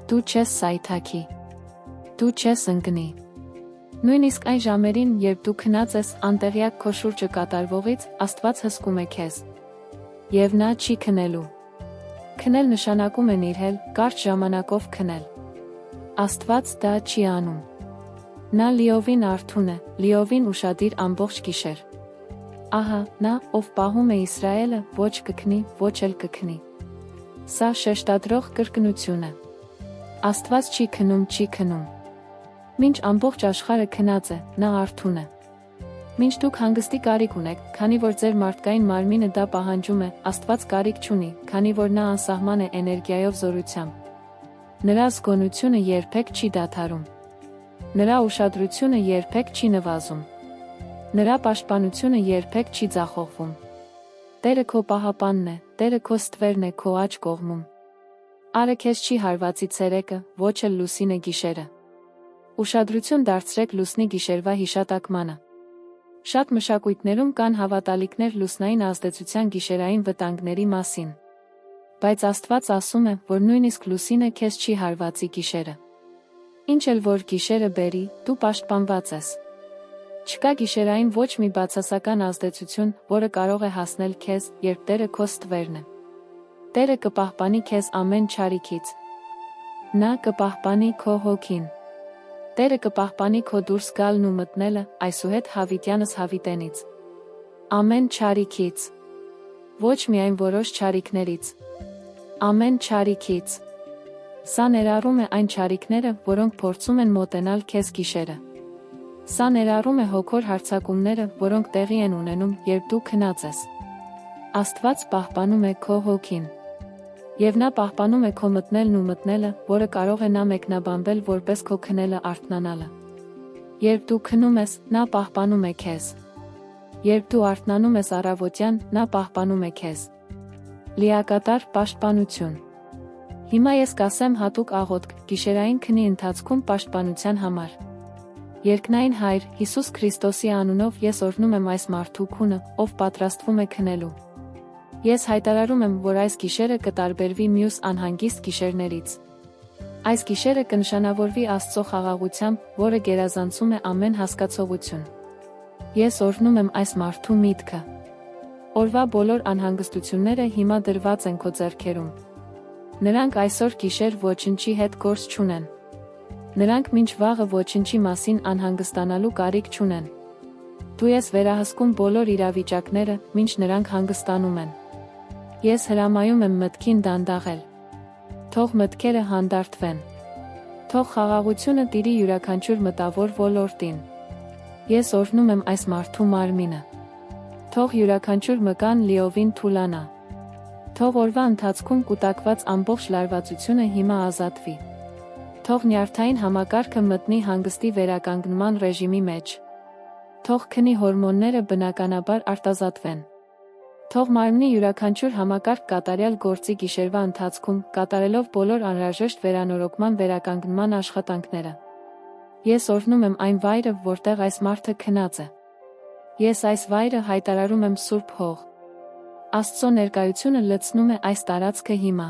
Դու չես սայթաքի։ Դու չես ընկնի։ Նույնիսկ այն ժամերին, երբ դու քնած ես, անտեղյակ քո շուրջը կատարվողից, Աստված հսկում է քեզ։ Եվ նա չի քնելու։ Քնել նշանակում է նիրհել, կարճ ժամանակով քնել։ Աստված դա չի անում։ Նա լիովին արթուն է, լիովին ուշադիր ամբողջ գիշեր։ Ահա, նա, ով պահում է Իսրայելը, ոչ կքնի, ոչ էլ կքնի։ Սա շեշտադրող կրկնություն է։ Աստված չի քնում, չի քնում։ Մինչ ամբողջ աշխարհը քնած է, նա արթուն է։ Մինչ դուք հանգստի կարիք ունեք, քանի որ ձեր մարդկային մարմինը դա պահանջում է, Աստված կարիք չունի, քանի որ նա անսահման է էներգիայով զորությամբ։ Նրա զգոնությունը երբեք չի դադարում։ Նրա ուշադրությունը երբեք չի նվազում։ Նրա պաշտպանությունը երբեք չի ձախողվում։ Տերը քո պահապանն է, Տերը քո ստվերն է քո աջ կողմում։ Արը քեզ չի հարվածի ցերեկը, ոչ էլ լուսինը գիշերը։ Ուշադրություն դարձրեք լուսնի գիշերվա հիշատակմանը։ Շատ մշակույթներում կան հավատալիքներ լուսնային ազդեցության գիշերային վտանգների մասին։ Բայց Աստված ասում է, որ նույնիսկ լուսինը քեզ չի հարվածի գիշերը։ Ինչ էլ որ գիշերը բերի, դու պաշտպանված ես։ Չկա գիշերային ոչ մի բացասական ազդեցություն, որը կարող է հասնել քեզ, երբ Տերը քո ստվերն է։ Տերը կպահպանի քեզ ամեն չարիքից։ Նա կպահպանի քո հոգին։ Տերը կպահպանի քո դուրս գալն ու մտնելը, այսուհետ հավիտյանս հավիտենից։ Ամեն չարիքից։ Ոչ միայն որոշ չարիքներից։ Ամեն չարիքից։ Սա ներառում է այն չարիքները, որոնք փորձում են մոտենալ քեզ գիշերը։ Սա ներառում է հոգոր հարձակումները, որոնք տեղի են ունենում, երբ դու քնած ես։ Աստված պահպանում է քո հոգին։ Եվ նա պահպանում է քո մտնելն ու մտնելը, որը կարող է նա մեկնաբանվել որպես քո քնելը արթնանալը։ Երբ դու քնում ես, նա պահպանում է քեզ։ Երբ դու արթնանում ես առավոտյան, նա պահպանում է քեզ։ Լիակատար պաշտպանություն։ Հիմա ես կասեմ հատուկ աղոթք գիշերային քնի ընթացքում պաշտպանության համար։ Երկնային Հայր, Հիսուս Քրիստոսի անունով ես օրհնում եմ այս մարդու քունը, ով պատրաստվում է քնելու։ Ես հայտարարում եմ, որ այս գիշերը կտարբերվի մյուս անհանգիստ գիշերներից։ Այս գիշերը կնշանավորվի Աստծո խաղաղությամբ, որը գերազանցում է ամեն հասկացողություն։ Ես օրհնում եմ այս մարդու միտքը։ Օրվա բոլոր անհանգստությունները հիմա դրված են քո ձեռքերում։ Նրանք այսօր գիշեր ոչնչի հետ գործ չունեն։ Նրանք մինչ վաղը ոչնչի մասին անհանգստանալու կարիք չունեն։ Դու ես վերահսկում բոլոր իրավիճակները, մինչ նրանք հանգստանում են։ Ես հրամայում եմ մտքին դանդաղել։ Թող մտքերը հանդարտվեն։ Թող խաղաղությունը տիրի յուրաքանչյուր մտավոր ոլորտին։ Ես օրհնում եմ այս մարդու մարմինը։ Թող յուրաքանչյուր մկան լիովին թուլանա։ Թող օրվա ընթացքում կուտակված ամբողջ լարվածությունը հիմա ազատվի։ Թող նյարդային համակարգը մտնի հանգստի վերականգնման ռեժիմի մեջ։ Թող քնի հորմոնները բնականաբար արտազատվեն։ Թող մարմնի յուրաքանչյուր համակարգ կատարյալ գործի գիշերվա ընթացքում, կատարելով բոլոր անհրաժեշտ վերանորոգման վերականգնման աշխատանքները։ Ես օրհնում եմ այն վայրը, որտեղ այս մարդը քնած է։ Ես այս վայրը հայտարարում եմ Սուրբ Հող։ Աստծո ներկայությունը լցնում է այս տարածքը հիմա։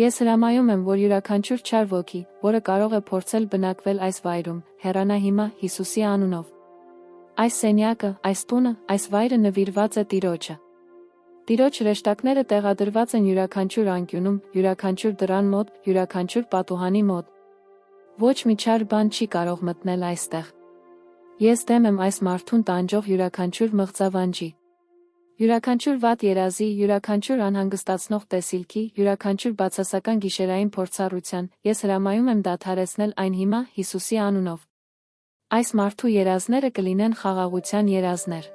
Ես հրամայում եմ, որ յուրաքանչյուր չար ոգի, որը կարող է փորձել բնակվել այս վայրում, հեռանա հիմա Հիսուսի անունով։ Այս սենյակը, այս տունը, այս վայրը նվիրված է Տիրոջը։ Տիրոջ հրեշտակները տեղադրված են յուրաքանչյուր անկյունում, յուրաքանչյուր դռան մոտ, յուրաքանչյուր պատուհանի մոտ։ Ոչ մի չար բան չի կարող մտնել այստեղ։ Ես դեմ եմ այս մարդուն տանջող յուրաքանչյուր մղձավանջի։ Յուրաքանչյուր վատ երազի, յուրաքանչյուր անհանգստացնող տեսիլքի, յուրաքանչյուր բացասական գիշերային փորձառության, ես հրամայում եմ դադարեցնել այն հիմա Հիսուսի անունով։ Այս մարդու երազները կլինեն խաղաղության երազներ։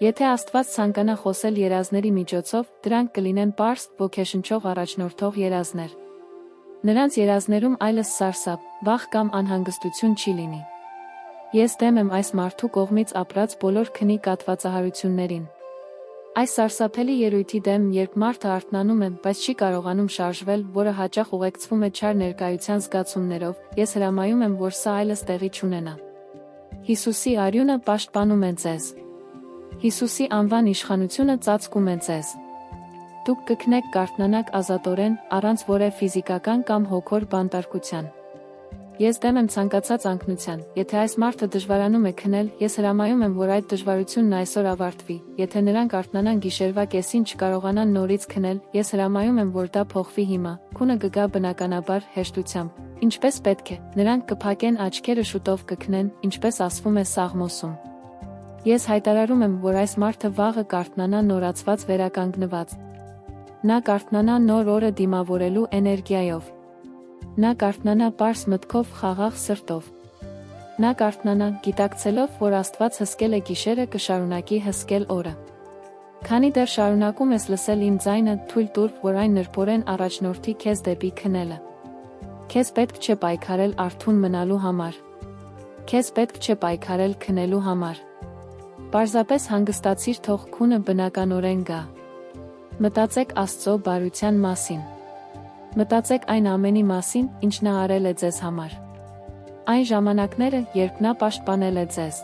Եթե Աստված ցանկանա խոսել երազների միջոցով, դրանք կլինեն պարզ, ոգեշնչող առաջնորդող երազներ։ Նրանց երազներում այլս սարսափ, վախ կամ անհանգստություն չի լինի։ Ես դեմ եմ այս մարդու կողմից ապրած բոլոր քնի կատվածահարություններին։ Այս սարսափելի ելույթի դեմ, երբ մարդը արթնանում է, բայց չի կարողանում շարժվել, որը հաճախ ուղեկցվում է չար ներկայության զգացումներով, ես հրամայում եմ, որ սա այլս տեղի չունենա։ Հիսուսի արյունը պաշտպանում է ձեզ։ Հիսուսի անվան իշխանությունը ծածկում է ձեզ։ Դուք կքնեք կարթնանաք ազատորեն, առանց որևէ ֆիզիկական կամ հոգոր բանտարկության։ Ես դեմ եմ ցանկացած անկնության։ Եթե այս մարդը դժվարանում է քնել, ես հրամայում եմ, որ այդ դժվարությունն այսօր ավարտվի։ Եթե նրանք արթնանան գիշերվա կեսին չկարողանան նորից քնել, ես հրամայում եմ, որ դա փոխվի հիմա։ Քունը կգա բնականաբար հեշտությամբ, ինչպես պետք է։ Նրանք կփակեն աչքերը, շուտով կքնեն, ինչպես ասվում է Սաղմոսում։ Ես հայտարարում եմ, որ այս մարդը վաղը կարթնանա նորացված վերականգնված։ Նա կարթնանա նոր օրը դիմավորելու էներգիայով։ Նա կարթնանա պարզ մտքով, խաղաղ սրտով։ Նա կարթնանա, գիտակցելով, որ Աստված հսկել է գիշերը, կշարունակի հսկել օրը։ Քանի դեռ շարունակում ես լսել իմ ձայնը, թույլ տուր, որ այն նրբորեն առաջնորդի քեզ դեպի քնելը։ Քեզ պետք չէ պայքարել արթուն մնալու համար։ Քեզ պետք չէ պայքարել քնելու համար։ Պարզապես հանգստացիր, թող քունը բնականորեն գա։ Մտածեք Աստծո բարության մասին։ Մտածեք այն ամենի մասին, ինչ նա արել է ձեզ համար։ Այն ժամանակները, երբ նա պաշտպանել է ձեզ։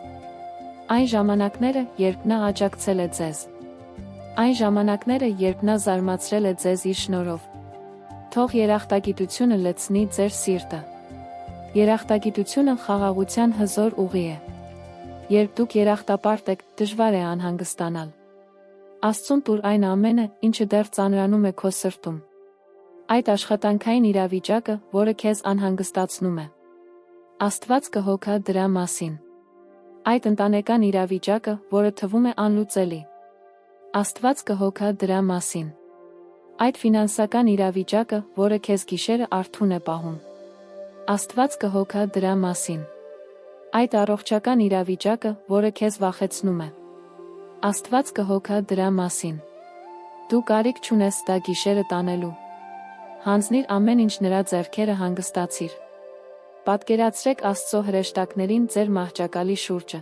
Այն ժամանակները, երբ նա աջակցել է ձեզ։ Այն ժամանակները, երբ նա զարմացրել է ձեզ իր շնորհով։ Թող երախտագիտությունը լցնի ձեր սիրտը։ Երախտագիտությունը խաղաղության հզոր ուղի է։ Երբ դուք երախտապարտ եք, դժվար է անհանգստանալ։ Աստծուն տուր այն ամենը, ինչը դեռ ծանրանում է քո սրտում։ Այդ աշխատանքային իրավիճակը, որը քեզ անհանգստացնում է։ Աստված կհոգա դրա մասին։ Այդ ընտանեկան իրավիճակը, որը թվում է անլուծելի։ Աստված կհոգա դրա մասին։ Այդ ֆինանսական իրավիճակը, որը քեզ գիշերը արթուն է պահում։ Աստված կհոգա դրա մասին։ Այդ առողջական իրավիճակը, որը քեզ վախեցնում է։ Աստված կհոգա դրա մասին։ Դու կարիք չունես դա գիշերը տանելու։ Հանձնիր ամեն ինչ նրա ձեռքերը, հանգստացիր։ Պատկերացրեք Աստծո հրեշտակներին ձեր մահճակալի շուրջը։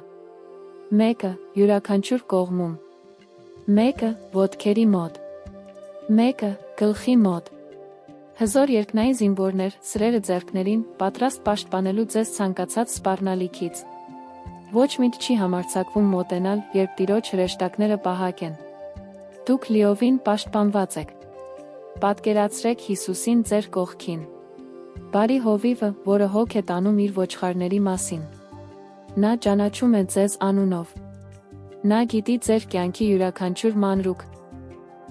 Մեկը յուրաքանչյուր կողմում։ Մեկը ոտքերի մոտ։ Մեկը գլխի մոտ։ Հզոր երկնային զինվորներ, սրերը ձեռքներին, պատրաստ պաշտպանելու ձեզ ցանկացած սպառնալիքից։ Ոչ մի չի համարձակվում մոտենալ, երբ Տիրոջ հրեշտակները պահակ են։ Դուք լիովին պաշտպանված եք։ Պատկերացրեք Հիսուսին ձեր կողքին։ Բարի հովիվը, որը հոգ է տանում իր ոչխարների մասին։ Նա ճանաչում է ձեզ անունով։ Նա գիտի ձեր կյանքի յուրաքանչյուր մանրուք։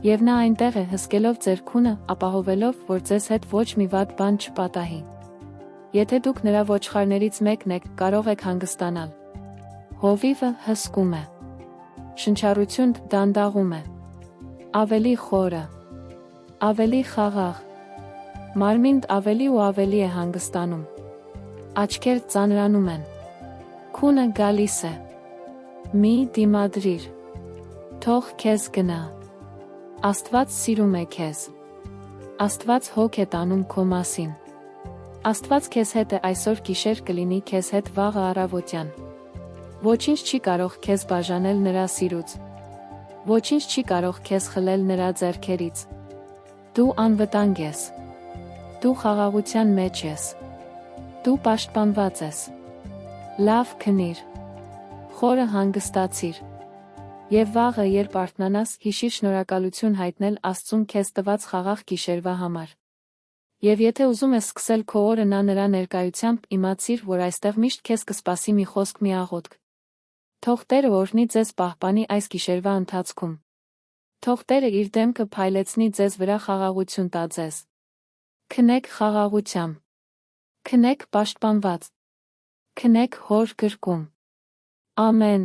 Եվ նա այնտեղ է, հսկելով ձեր քունը, ապահովելով, որ ձեզ հետ ոչ մի վատ բան չպատահի։ Եթե դուք նրա ոչխարներից մեկն եք, կարող եք հանգստանալ։ Հովիվը հսկում է։ Շնչառություն դանդաղում է։ Ավելի խորը։ Ավելի խաղաղ։ Մարմինդ ավելի ու ավելի է հանգստանում։ Աչքեր ծանրանում են։ Քունը գալիս է։ Մի դիմադրիր։ Թող քեզ գնա։ Աստված սիրում է քեզ։ Աստված հոգ է տանում քո մասին։ Աստված քեզ հետ է այսօր գիշեր կլինի քեզ հետ վաղը առավոտյան։ Ոչինչ չի կարող քեզ բաժանել նրա սիրուց։ Ոչինչ չի կարող քեզ խլել նրա ձեռքերից։ Դու անվտանգ ես։ Դու խաղաղության մեջ ես։ Դու պաշտպանված ես։ Լավ քնիր։ Խորը հանգստացիր։ Եվ վաղը, երբ արթնանաս, հիշիր շնորհակալություն հայտնել Աստծուն քեզ տված խաղաղ գիշերվա համար։ Եվ եթե ուզում ես սկսել քո օրը նրա ներկայությամբ, իմացիր, որ այստեղ միշտ քեզ կսպասի մի խոսք, մի աղոթք։ Թող Տերը օրհնի ձեզ պահպանի այս գիշերվա ընթացքում։ Թող Տերը իր դեմքը փայլեցնի ձեզ վրա, խաղաղություն տա ձեզ։ Քնեք խաղաղությամբ։ Քնեք պաշտպանված։ Քնեք Հոր գրկում։ Ամեն։